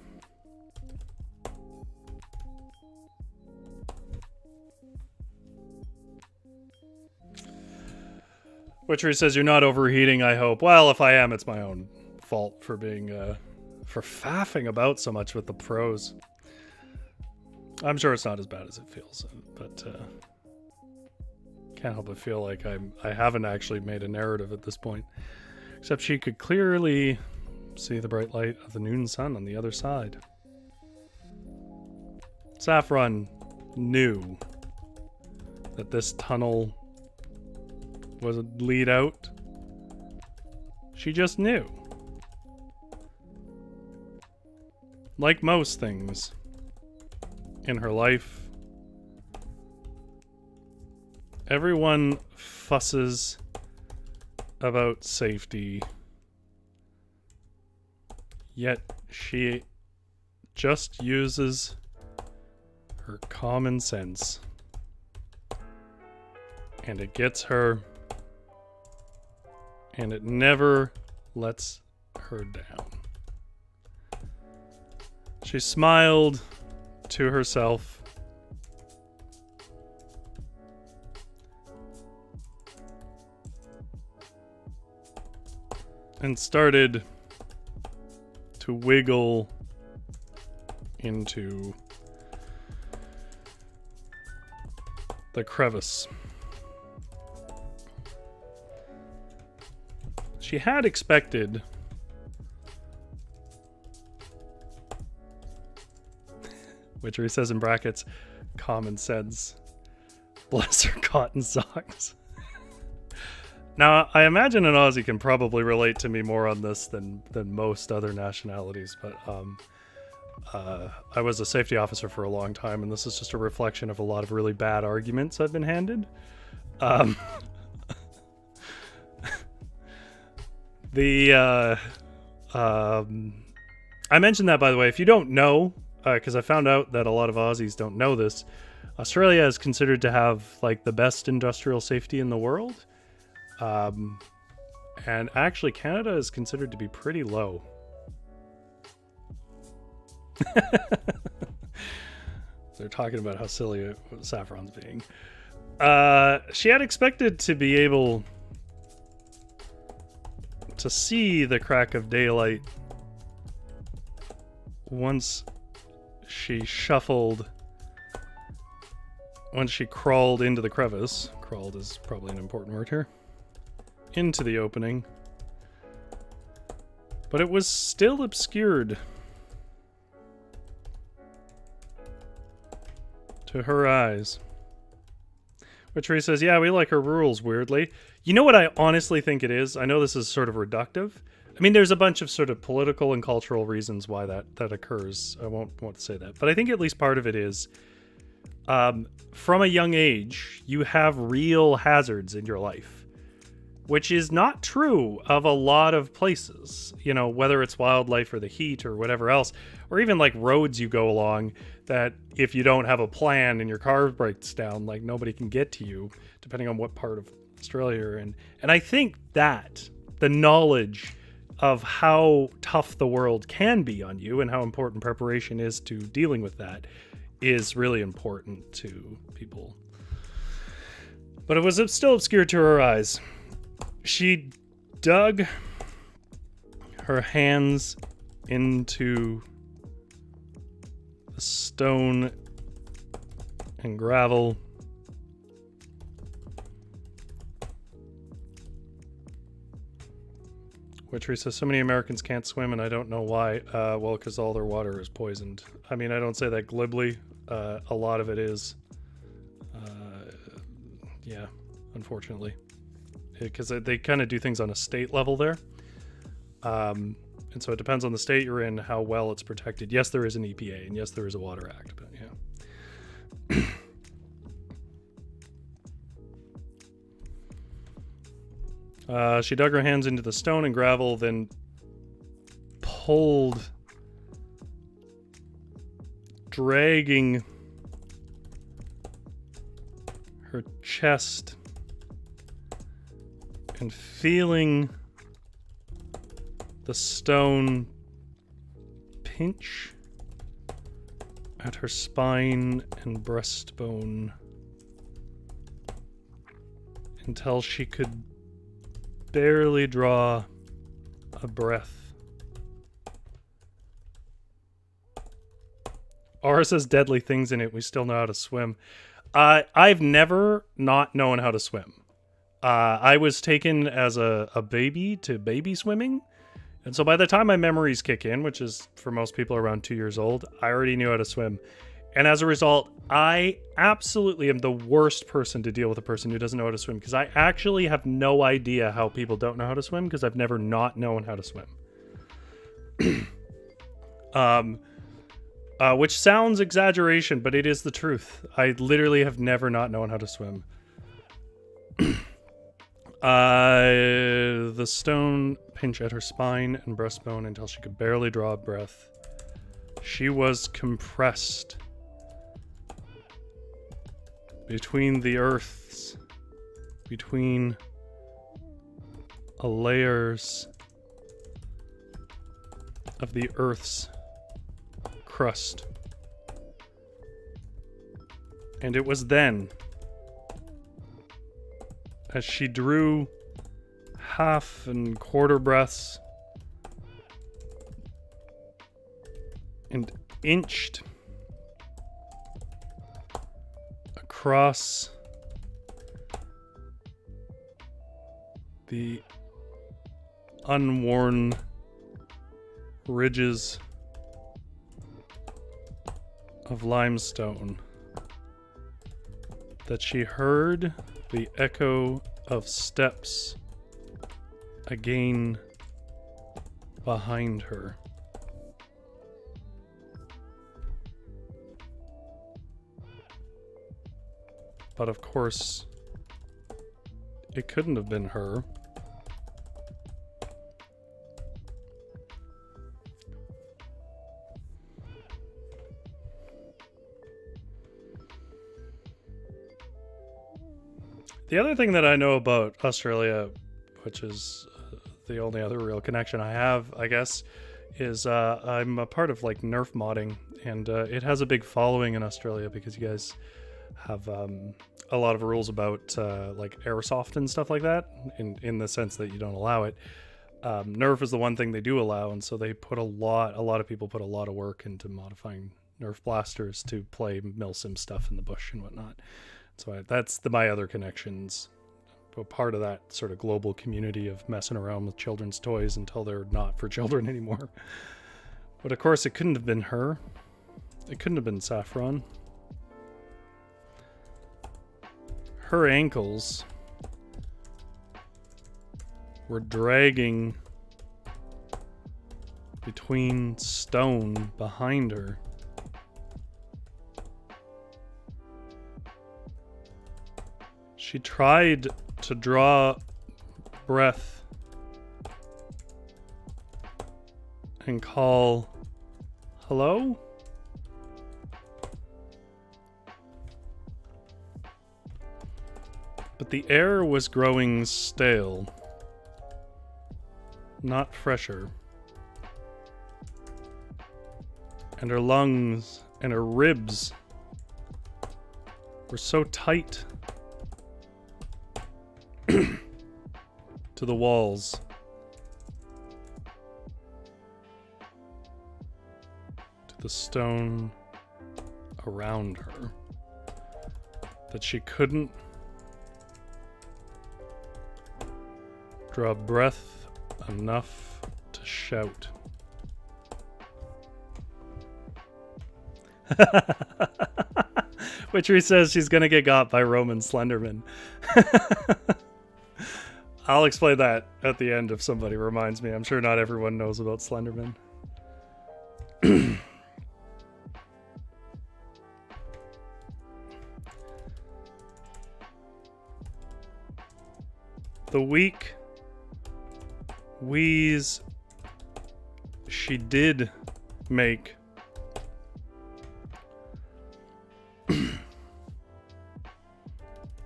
Witchery says, you're not overheating, I hope. Well, if I am, it's my own fault for being, for faffing about so much with the pros. I'm sure it's not as bad as it feels, but, can't help but feel like I haven't actually made a narrative at this point. Except she could clearly see the bright light of the noon sun on the other side. Saffron knew that this tunnel was a lead out. She just knew. Like most things in her life, everyone fusses about safety, yet she just uses her common sense, and it gets her, and it never lets her down. She smiled to herself and started to wiggle into the crevice. She had expected Witchery says in brackets, common sense. Bless her cotton socks. Now, I imagine an Aussie can probably relate to me more on this than most other nationalities, but I was a safety officer for a long time, and this is just a reflection of a lot of really bad arguments I've been handed. I mentioned that, by the way, if you don't know, because I found out that a lot of Aussies don't know this, Australia is considered to have like the best industrial safety in the world. And actually Canada is considered to be pretty low. They're talking about how silly Saffron's being. She had expected to be able to see the crack of daylight once she crawled into the crevice. Crawled is probably an important word here. Into the opening. But it was still obscured to her eyes. Witchery says, yeah, we like her rules, weirdly. You know what I honestly think it is? I know this is sort of reductive, I mean, there's a bunch of sort of political and cultural reasons why that occurs. I won't want to say that, but I think at least part of it is from a young age, you have real hazards in your life, which is not true of a lot of places, you know, whether it's wildlife or the heat or whatever else, or even like roads you go along that if you don't have a plan and your car breaks down, like nobody can get to you, depending on what part of Australia you're in. And I think that the knowledge of how tough the world can be on you and how important preparation is to dealing with that is really important to people. But it was still obscure to her eyes. She dug her hands into the stone and gravel. Witchery says, so many Americans can't swim and I don't know why. Well, because all their water is poisoned. I mean, I don't say that glibly. A lot of it is. Yeah, unfortunately. Because they kind of do things on a state level there. And so it depends on the state you're in, how well it's protected. Yes, there is an EPA, and yes, there is a Water Act, but yeah. She dug her hands into the stone and gravel, then pulled, dragging her chest and feeling the stone pinch at her spine and breastbone until she could barely draw a breath. Aura says deadly things in it. We still know how to swim. I've never not known how to swim. I was taken as a baby to baby swimming. And so by the time my memories kick in, which is for most people around 2 years old, I already knew how to swim. And as a result, I absolutely am the worst person to deal with a person who doesn't know how to swim, because I actually have no idea how people don't know how to swim, because I've never not known how to swim. Which sounds exaggeration, but it is the truth. I literally have never not known how to swim. The stone pinch at her spine and breastbone until she could barely draw a breath. She was compressed between the earths, between layers of the earth's crust. And it was then, as she drew half and quarter breaths and inched across the unworn ridges of limestone, that she heard the echo of steps again behind her. But of course, it couldn't have been her. The other thing that I know about Australia, which is the only other real connection I have, I guess, is I'm a part of like Nerf modding, and it has a big following in Australia because you guys have a lot of rules about like airsoft and stuff like that, in the sense that you don't allow it. Nerf is the one thing they do allow, and so they put a lot of people put a lot of work into modifying Nerf blasters to play milsim stuff in the bush and whatnot. So that's my other connections. A part of that sort of global community of messing around with children's toys until they're not for children anymore. But of course, it couldn't have been her. It couldn't have been Saffron. Her ankles were dragging between stone behind her. She tried to draw breath and call, hello? But the air was growing stale, not fresher. And her lungs and her ribs were so tight to the walls to the stone around her that she couldn't draw breath enough to shout. Witchery says she's gonna get got by Roman Slenderman. I'll explain that at the end if somebody reminds me. I'm sure not everyone knows about Slenderman. The weak wheeze she did make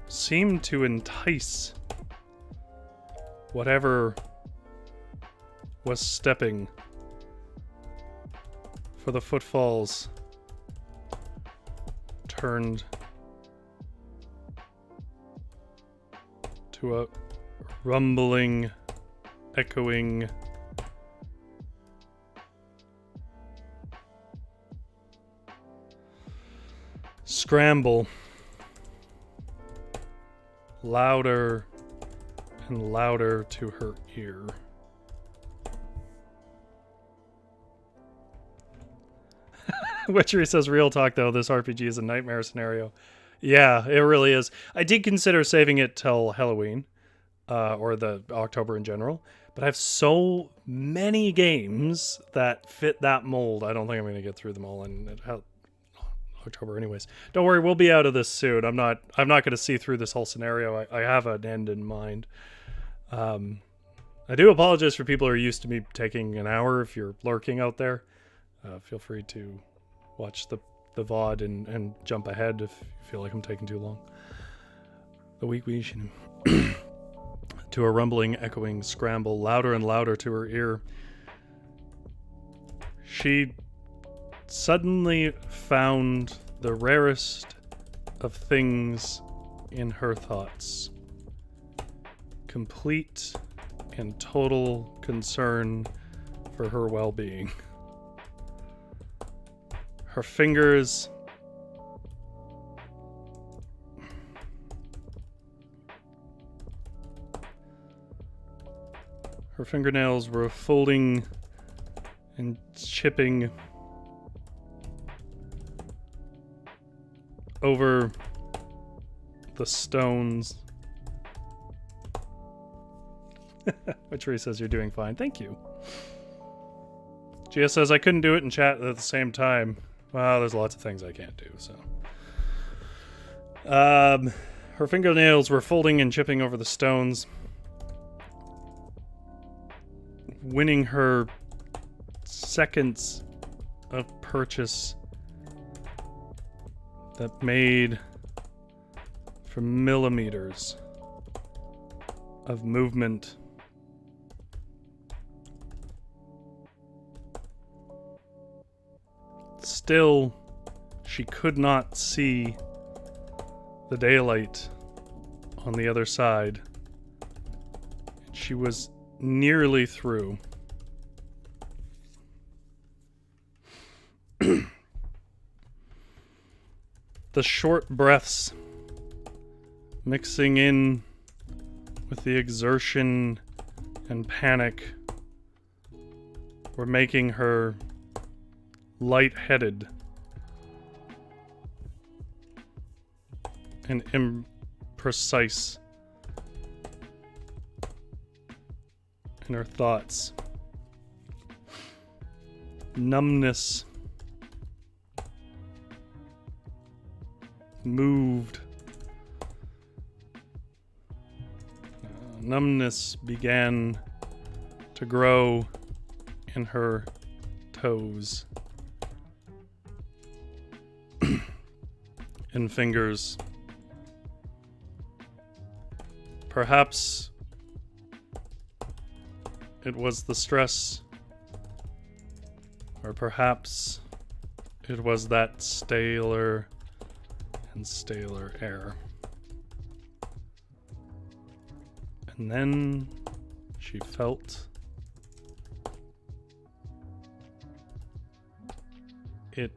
seemed to entice whatever was stepping for the footfalls turned to a rumbling, echoing scramble, louder and louder to her ear. Witchery says, real talk though, this RPG is a nightmare scenario. Yeah, it really is. I did consider saving it till Halloween, or the October in general, but I have so many games that fit that mold. I don't think I'm going to get through them all in October anyways. Don't worry, we'll be out of this soon. I'm not going to see through this whole scenario. I have an end in mind. I do apologize for people who are used to me taking an hour. If you're lurking out there, feel free to watch the VOD and jump ahead if you feel like I'm taking too long. The weak to a rumbling, echoing scramble, louder and louder to her ear. She suddenly found the rarest of things in her thoughts. Complete and total concern for her well-being. Her fingers her fingernails were folding and chipping over the stones. Witchery says you're doing fine. Thank you. Gia says I couldn't do it in chat at the same time. Well, there's lots of things I can't do, so. Her fingernails were folding and chipping over the stones, winning her seconds of purchase that made for millimeters of movement. Still, she could not see the daylight on the other side. She was nearly through. The short breaths mixing in with the exertion and panic were making her lightheaded and imprecise in her thoughts. Numbness moved. Numbness began to grow in her toes and fingers. Perhaps it was the stress, or perhaps it was that staler and staler air. And then she felt it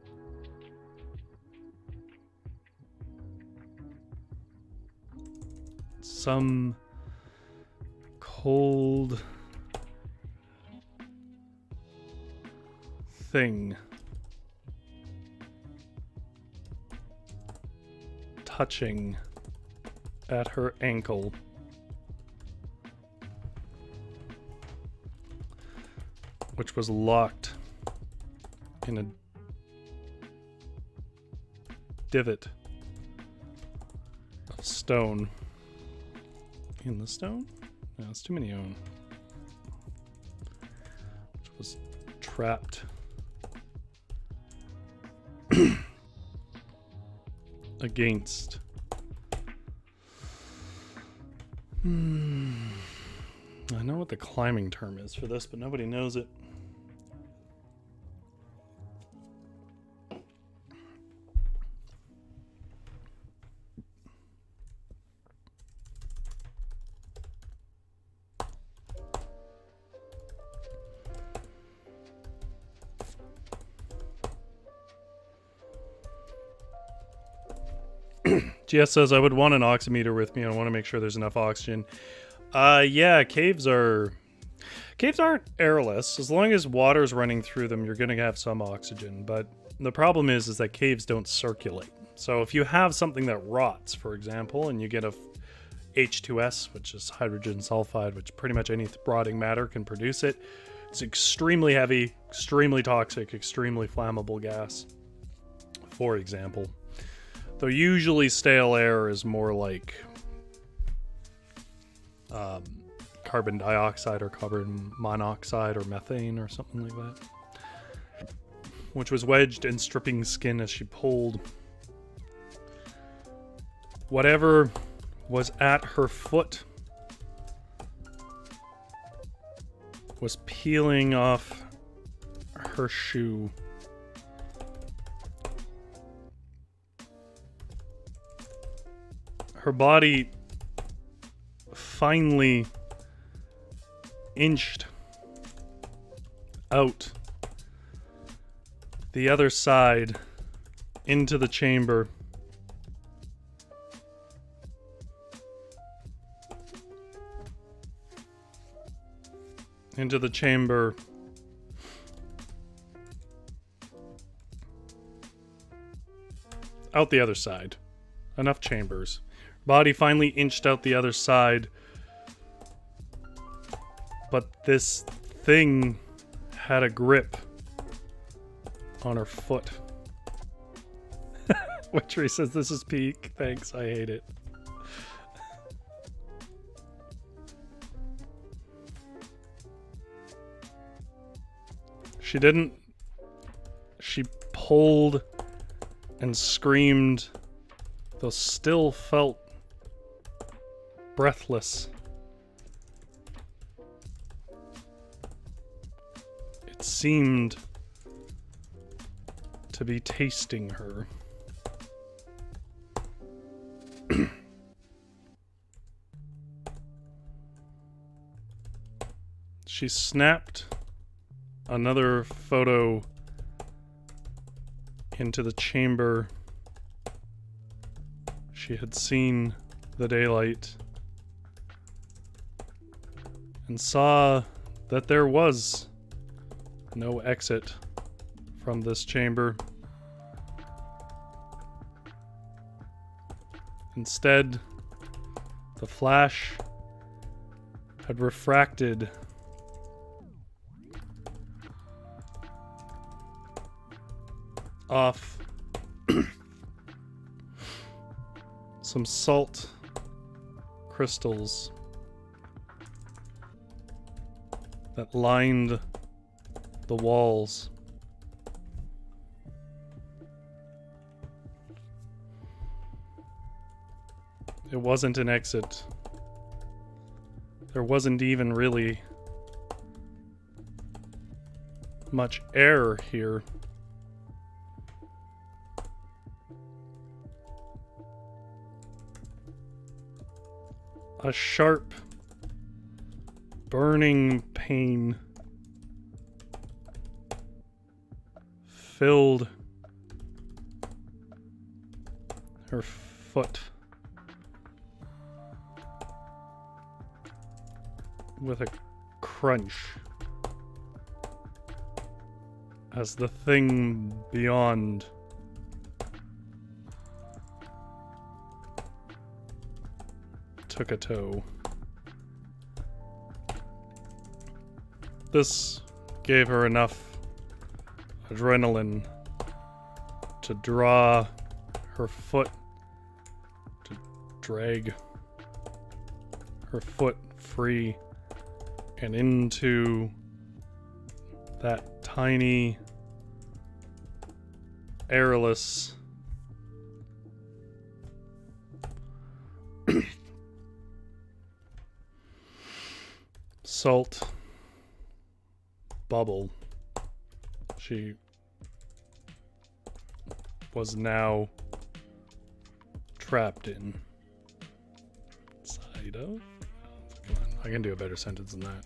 some cold thing touching at her ankle. Which was locked in a divot of stone. In the stone? No, it's too many own. Which was trapped against. I know what the climbing term is for this, but nobody knows it. GS says, I would want an oximeter with me. I want to make sure there's enough oxygen. Yeah, caves aren't airless. As long as water's running through them, you're going to have some oxygen. But the problem is that caves don't circulate. So if you have something that rots, for example, and you get a H2S, which is hydrogen sulfide, which pretty much any rotting matter can produce it, it's extremely heavy, extremely toxic, extremely flammable gas, for example. Though usually stale air is more like carbon dioxide or carbon monoxide or methane or something like that. Which was wedged in stripping skin as she pulled. Whatever was at her foot was peeling off her shoe. Her body finally inched out the other side into the chamber. Into the chamber. Out the other side. Enough chambers. Body finally inched out the other side. But this thing had a grip on her foot. Witchery says, this is peak. Thanks, I hate it. She didn't. She pulled and screamed, though still felt breathless. It seemed to be tasting her. She snapped another photo into the chamber. She had seen the daylight and saw that there was no exit from this chamber. Instead, the flash had refracted off some salt crystals that lined the walls. It wasn't an exit. There wasn't even really much air here. A sharp, burning pain filled her foot with a crunch as the thing beyond took a toe. This gave her enough adrenaline to draw her foot, to drag her foot free and into that tiny, airless salt bubble she was now trapped in. Side of? Come on, I can do a better sentence than that.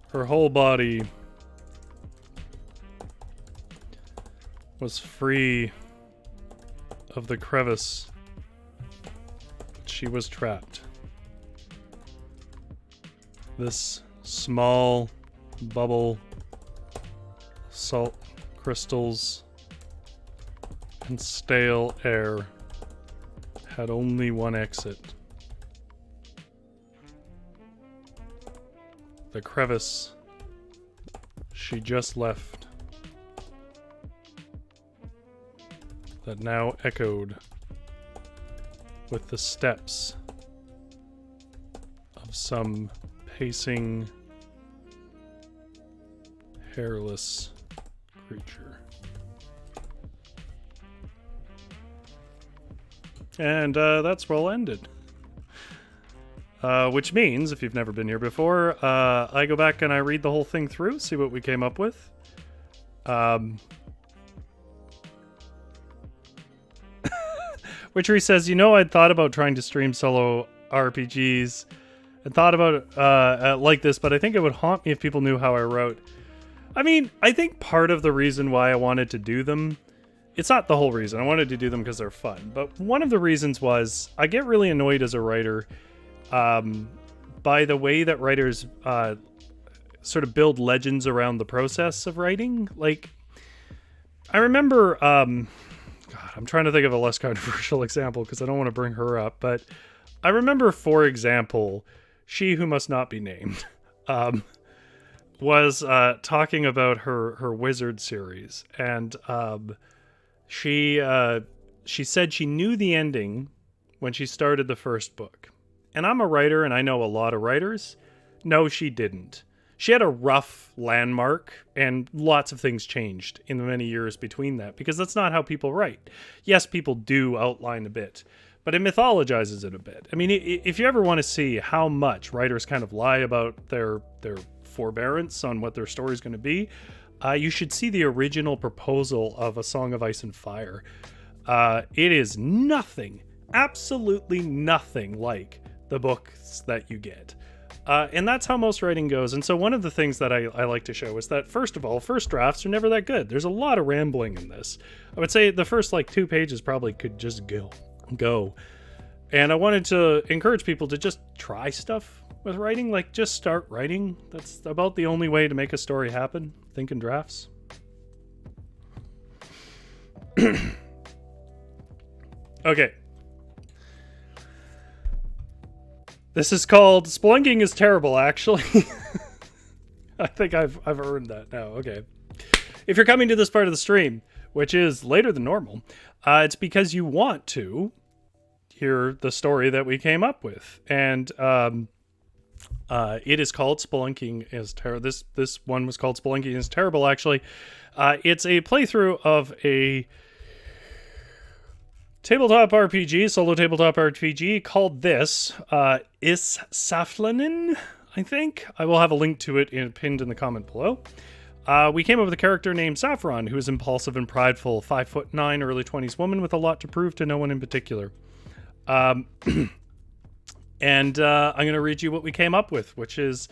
Her whole body was free of the crevice. She was trapped. This small bubble, salt crystals, and stale air had only one exit. The crevice she just left, that now echoed with the steps of some pacing, hairless creature. And that's where I'll end it. Which means, if you've never been here before, I go back and I read the whole thing through, see what we came up with. Witchery says, you know, I'd thought about trying to stream solo RPGs and thought about it like this, but I think it would haunt me if people knew how I wrote. I mean, I think part of the reason why I wanted to do them, it's not the whole reason. I wanted to do them because they're fun, but one of the reasons was I get really annoyed as a writer by the way that writers sort of build legends around the process of writing. Like, I remember, God, I'm trying to think of a less controversial example because I don't want to bring her up, but I remember, for example, She Who Must Not Be Named was talking about her Wizard series, and she said she knew the ending when she started the first book. And I'm a writer, and I know a lot of writers. No, she didn't. She had a rough landmark, and lots of things changed in the many years between that, because that's not how people write. Yes, people do outline a bit, but it mythologizes it a bit. I mean, if you ever want to see how much writers kind of lie about their forbearance on what their story is going to be, you should see the original proposal of A Song of Ice and Fire. It is nothing, absolutely nothing like the books that you get. And that's how most writing goes. And so one of the things that I like to show is that, first of all, first drafts are never that good. There's a lot of rambling in this. I would say the first 2 pages probably could just go. And I wanted to encourage people to just try stuff with writing. Just start writing. That's about the only way to make a story happen. Think in drafts. Okay. This is called Spelunking is Terrible, actually. I think I've earned that now. Okay. If you're coming to this part of the stream, which is later than normal, it's because you want to hear the story that we came up with. And it is called Spelunking is Terrible. This one was called Spelunking is Terrible, actually. It's a playthrough of a tabletop RPG, solo tabletop RPG called this, Is-saflenin, I think. I will have a link to it pinned in the comment below. We came up with a character named Saffron, who is impulsive and prideful, 5'9", early 20s woman with a lot to prove to no one in particular. And I'm going to read you what we came up with, which is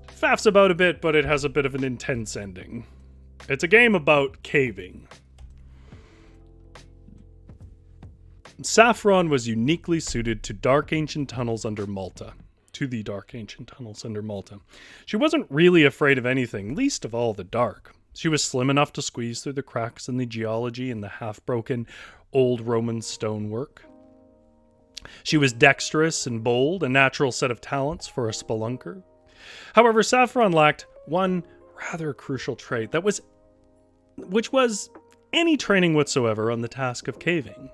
faffs about a bit, but it has a bit of an intense ending. It's a game about caving. Saffron was uniquely suited to dark ancient tunnels under Malta. She wasn't really afraid of anything, least of all the dark. She was slim enough to squeeze through the cracks in the geology and the half-broken old Roman stonework. She was dexterous and bold, a natural set of talents for a spelunker. However, Saffron lacked one rather crucial trait which was any training whatsoever on the task of caving.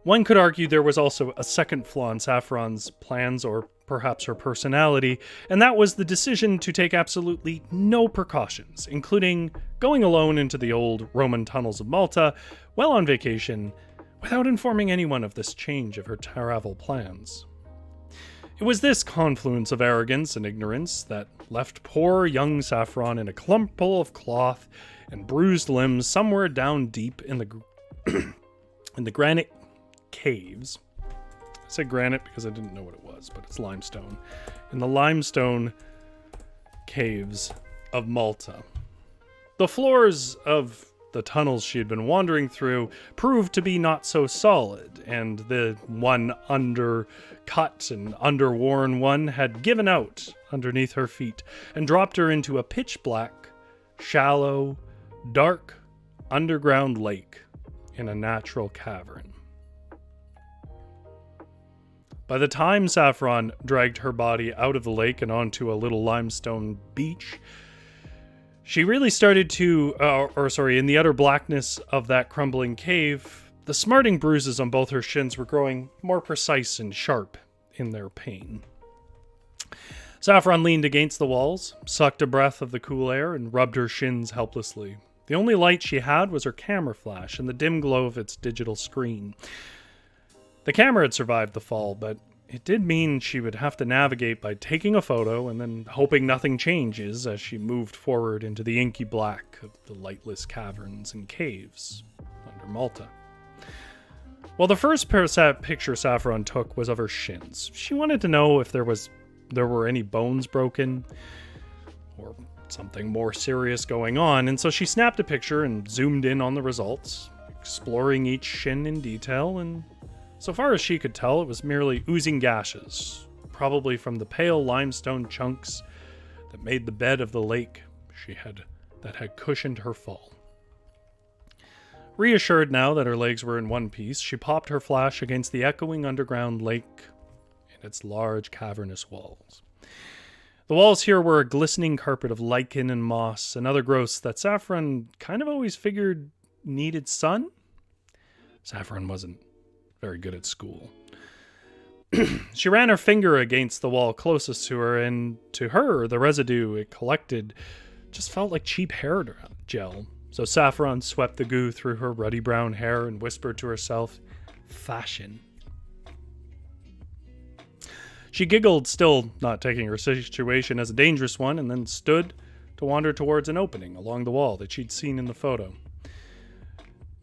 One could argue there was also a second flaw in Saffron's plans, or perhaps her personality, and that was the decision to take absolutely no precautions, including going alone into the old Roman tunnels of Malta while on vacation, without informing anyone of this change of her travel plans. It was this confluence of arrogance and ignorance that left poor young Saffron in a clump of cloth and bruised limbs somewhere down deep in the in the granite caves. I said granite because I didn't know what it was, but it's limestone. In the limestone caves of Malta. The floors of the tunnels she had been wandering through proved to be not so solid, and the one undercut and underworn one had given out underneath her feet and dropped her into a pitch-black, shallow, dark, underground lake in a natural cavern. By the time Saffron dragged her body out of the lake and onto a little limestone beach, she really started to, in the utter blackness of that crumbling cave, the smarting bruises on both her shins were growing more precise and sharp in their pain. Saffron leaned against the walls, sucked a breath of the cool air, and rubbed her shins helplessly. The only light she had was her camera flash and the dim glow of its digital screen. The camera had survived the fall, but it did mean she would have to navigate by taking a photo and then hoping nothing changes as she moved forward into the inky black of the lightless caverns and caves under Malta. Well, the first picture Saffron took was of her shins. She wanted to know if there were any bones broken or something more serious going on, and so she snapped a picture and zoomed in on the results, exploring each shin in detail, and so far as she could tell, it was merely oozing gashes, probably from the pale limestone chunks that made the bed of the lake that had cushioned her fall. Reassured now that her legs were in one piece, she popped her flash against the echoing underground lake and its large cavernous walls. The walls here were a glistening carpet of lichen and moss and other growths that Saffron kind of always figured needed sun. Saffron wasn't very good at school. She ran her finger against the wall closest to her, and to her, the residue it collected just felt like cheap hair gel. So Saffron swept the goo through her ruddy brown hair and whispered to herself, "Fashion." She giggled, still not taking her situation as a dangerous one, and then stood to wander towards an opening along the wall that she'd seen in the photo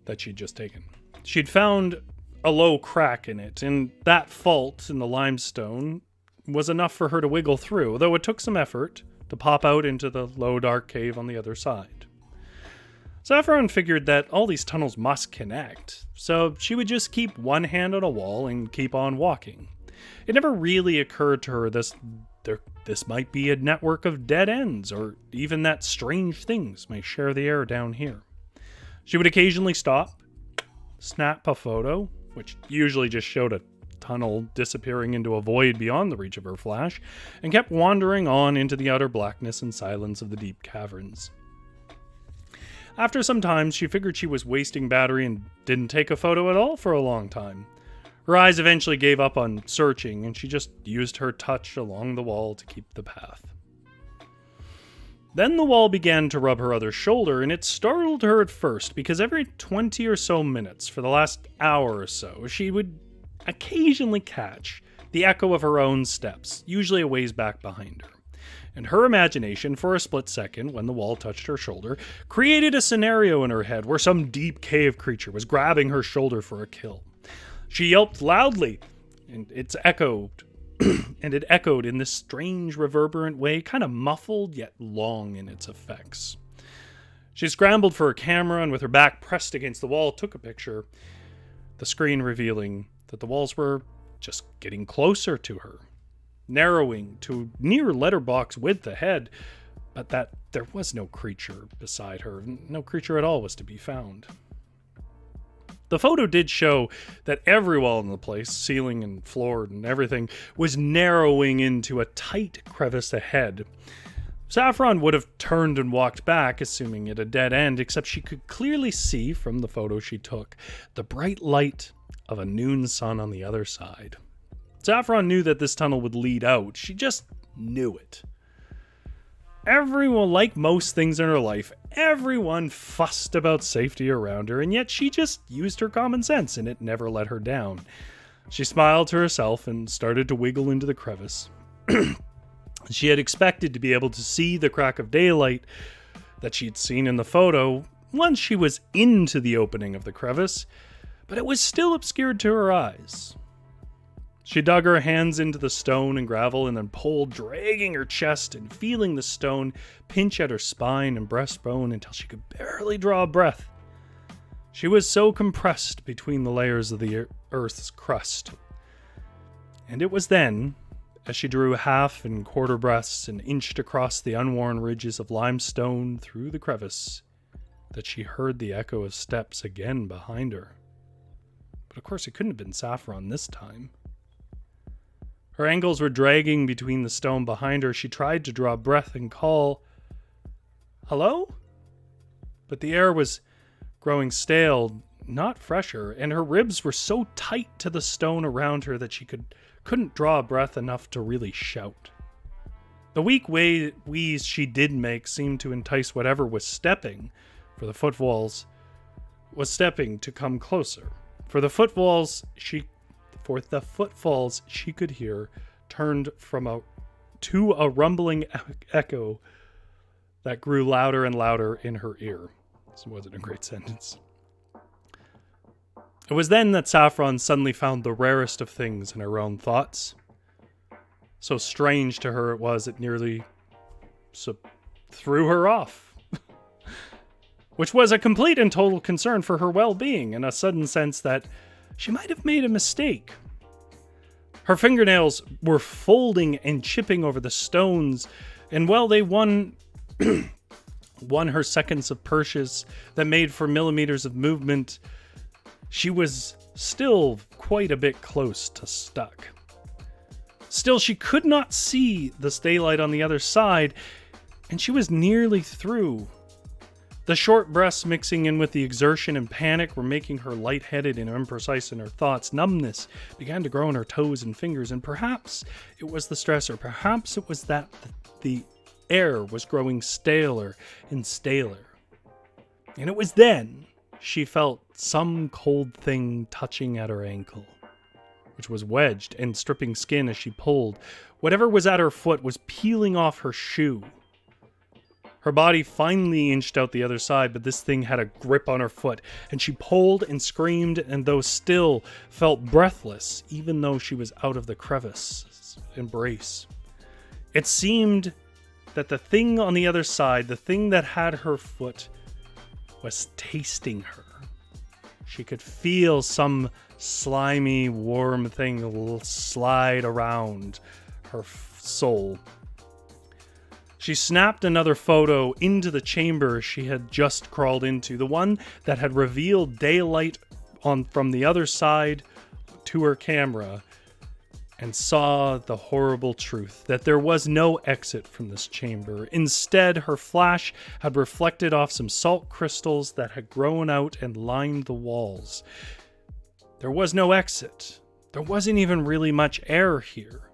that she'd just taken. She'd found a low crack in it, and that fault in the limestone was enough for her to wiggle through, though it took some effort to pop out into the low dark cave on the other side. Saffron figured that all these tunnels must connect, so she would just keep one hand on a wall and keep on walking. It never really occurred to her this might be a network of dead ends, or even that strange things may share the air down here. She would occasionally stop, snap a photo, which usually just showed a tunnel disappearing into a void beyond the reach of her flash, and kept wandering on into the utter blackness and silence of the deep caverns. After some time, she figured she was wasting battery and didn't take a photo at all for a long time. Her eyes eventually gave up on searching, and she just used her touch along the wall to keep the path. Then the wall began to rub her other shoulder, and it startled her at first, because every 20 or so minutes for the last hour or so, she would occasionally catch the echo of her own steps, usually a ways back behind her. And her imagination, for a split second, when the wall touched her shoulder, created a scenario in her head where some deep cave creature was grabbing her shoulder for a kill. She yelped loudly, and it echoed in this strange, reverberant way, kind of muffled yet long in its effects. She scrambled for her camera and with her back pressed against the wall, took a picture, the screen revealing that the walls were just getting closer to her, narrowing to near letterbox width ahead, but that there was no creature beside her. No creature at all was to be found. The photo did show that every wall in the place, ceiling and floor and everything, was narrowing into a tight crevice ahead. Saffron would have turned and walked back, assuming it a dead end, except she could clearly see from the photo she took the bright light of a noon sun on the other side. Saffron knew that this tunnel would lead out. She just knew it. Everyone, like most things in her life, everyone fussed about safety around her, and yet she just used her common sense, and it never let her down. She smiled to herself and started to wiggle into the crevice. She had expected to be able to see the crack of daylight that she'd seen in the photo once she was into the opening of the crevice, but it was still obscured to her eyes. She dug her hands into the stone and gravel and then pulled, dragging her chest and feeling the stone pinch at her spine and breastbone until she could barely draw a breath. She was so compressed between the layers of the earth's crust. And it was then, as she drew half and quarter breaths and inched across the unworn ridges of limestone through the crevice, that she heard the echo of steps again behind her. But of course it couldn't have been Saffron this time. Her ankles were dragging between the stone behind her. She tried to draw breath and call, "Hello?" But the air was growing stale, not fresher, and her ribs were so tight to the stone around her that she couldn't draw a breath enough to really shout. The weak wheeze she did make seemed to entice whatever was stepping, for the footfalls to come closer. For the footfalls she could hear turned to a rumbling echo that grew louder and louder in her ear. This wasn't a great sentence. It was then that Saffron suddenly found the rarest of things in her own thoughts. So strange to her it was, it nearly threw her off. Which was a complete and total concern for her well-being, and a sudden sense that she might have made a mistake. Her fingernails were folding and chipping over the stones, and while they won her seconds of purchase that made for millimeters of movement, she was still quite a bit close to stuck. Still, she could not see the daylight on the other side, and she was nearly through. The short breaths mixing in with the exertion and panic were making her lightheaded and imprecise in her thoughts. Numbness began to grow in her toes and fingers, and perhaps it was the stress, or perhaps it was that the air was growing staler and staler. And it was then she felt some cold thing touching at her ankle, which was wedged and stripping skin as she pulled. Whatever was at her foot was peeling off her shoe. Her body finally inched out the other side, but this thing had a grip on her foot, and she pulled and screamed, and though still felt breathless, even though she was out of the crevice's embrace. It seemed that the thing on the other side, the thing that had her foot, was tasting her. She could feel some slimy, warm thing slide around her soul. She snapped another photo into the chamber she had just crawled into, the one that had revealed daylight from the other side to her camera and saw the horrible truth that there was no exit from this chamber. Instead, her flash had reflected off some salt crystals that had grown out and lined the walls. There was no exit. There wasn't even really much air here.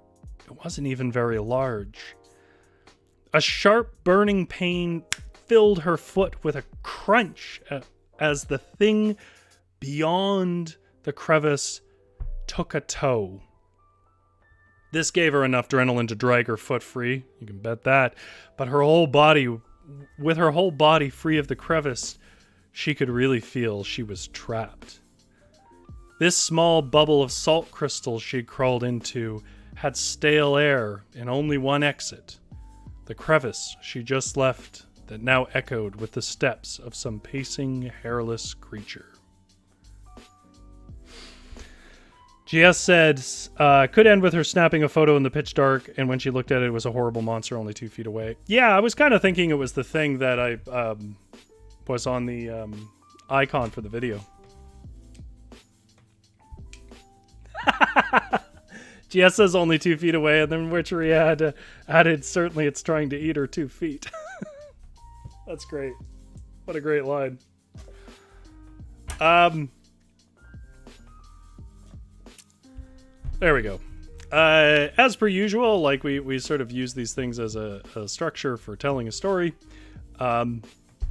It wasn't even very large. A sharp burning pain filled her foot with a crunch as the thing beyond the crevice took a toe. This gave her enough adrenaline to drag her foot free, you can bet that. But with her whole body free of the crevice, she could really feel she was trapped. This small bubble of salt crystals she'd crawled into had stale air and only one exit. The crevice she just left that now echoed with the steps of some pacing, hairless creature. GS said, could end with her snapping a photo in the pitch dark, and when she looked at it, it was a horrible monster only 2 feet away. Yeah, I was kind of thinking it was the thing that I was on the icon for the video. GS says only 2 feet away, and then Witchery added, certainly it's trying to eat her 2 feet. That's great. What a great line. There we go. As per usual, like we sort of use these things as a structure for telling a story.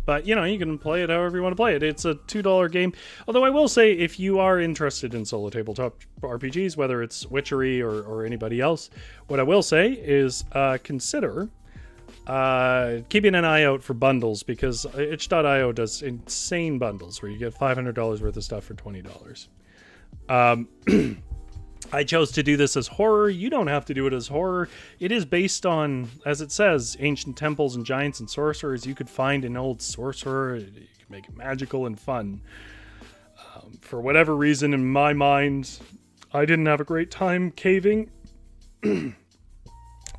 But, you know, you can play it however you want to play it. It's a $2 game. Although I will say, if you are interested in solo tabletop RPGs, whether it's Witchery or anybody else, what I will say is consider keeping an eye out for bundles, because itch.io does insane bundles where you get $500 worth of stuff for $20. I chose to do this as horror. You don't have to do it as horror. It is based on, as it says, ancient temples and giants and sorcerers. You could find an old sorcerer. You can make it magical and fun. For whatever reason, in my mind, I didn't have a great time caving.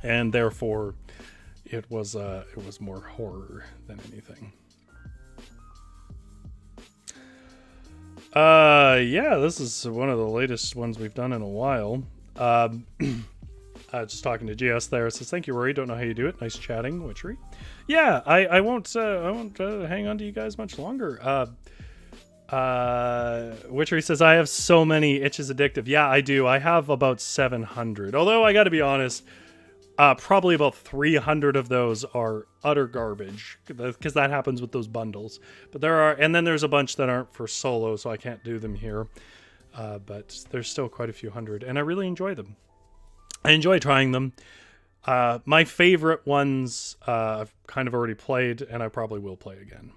And therefore, it was more horror than anything. Yeah, this is one of the latest ones we've done in a while. Just talking to GS there. It says, thank you, Rory. Don't know how you do it. Nice chatting, Witchery. Yeah, I won't hang on to you guys much longer. Witchery says, I have so many. Itch is addictive. Yeah, I do. I have about 700. Although I got to be honest, probably about 300 of those are utter garbage, because that happens with those bundles. But and then there's a bunch that aren't for solo, so I can't do them here. But there's still quite a few hundred, and I really enjoy them. I enjoy trying them. My favorite ones I've kind of already played, and I probably will play again.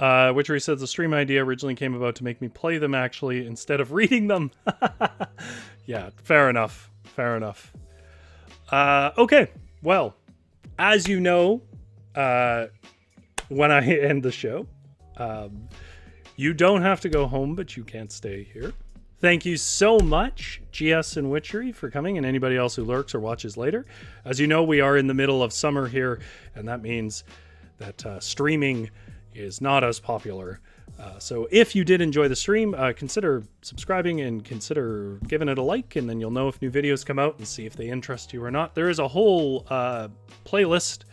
Witchery says the stream idea originally came about to make me play them actually instead of reading them. Yeah, fair enough. Fair enough. Okay, well, as you know, when I end the show, you don't have to go home, but you can't stay here. Thank you so much, GS and Witchery, for coming, and anybody else who lurks or watches later. As you know, we are in the middle of summer here, and that means that streaming is not as popular. So if you did enjoy the stream, consider subscribing and consider giving it a like, and then you'll know if new videos come out and see if they interest you or not. There is a whole playlist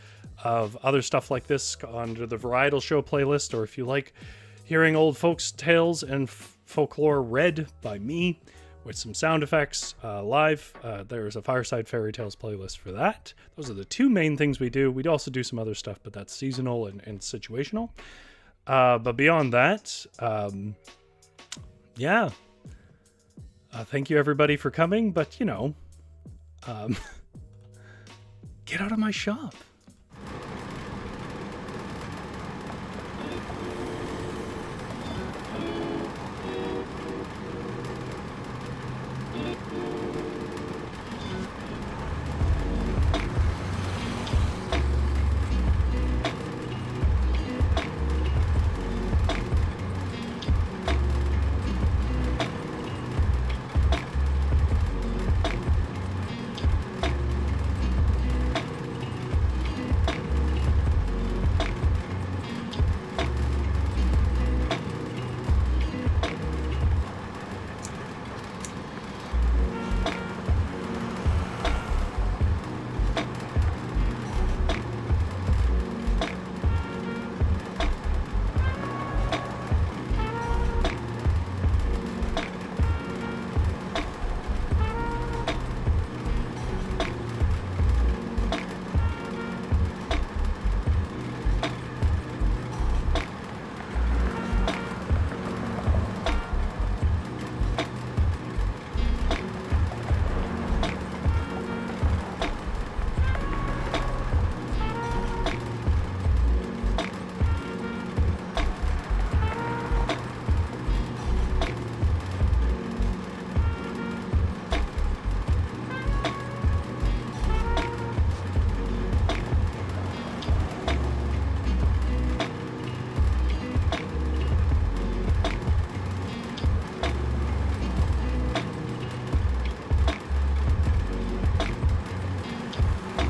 of other stuff like this under the Varietal Show playlist, or if you like hearing old folks' tales and folklore read by me with some sound effects live, there's a Fireside Fairy Tales playlist for that. Those are the two main things we do. We'd also do some other stuff, but that's seasonal and situational. But beyond that, yeah. Thank you, everybody, for coming. But, you know, get out of my shop.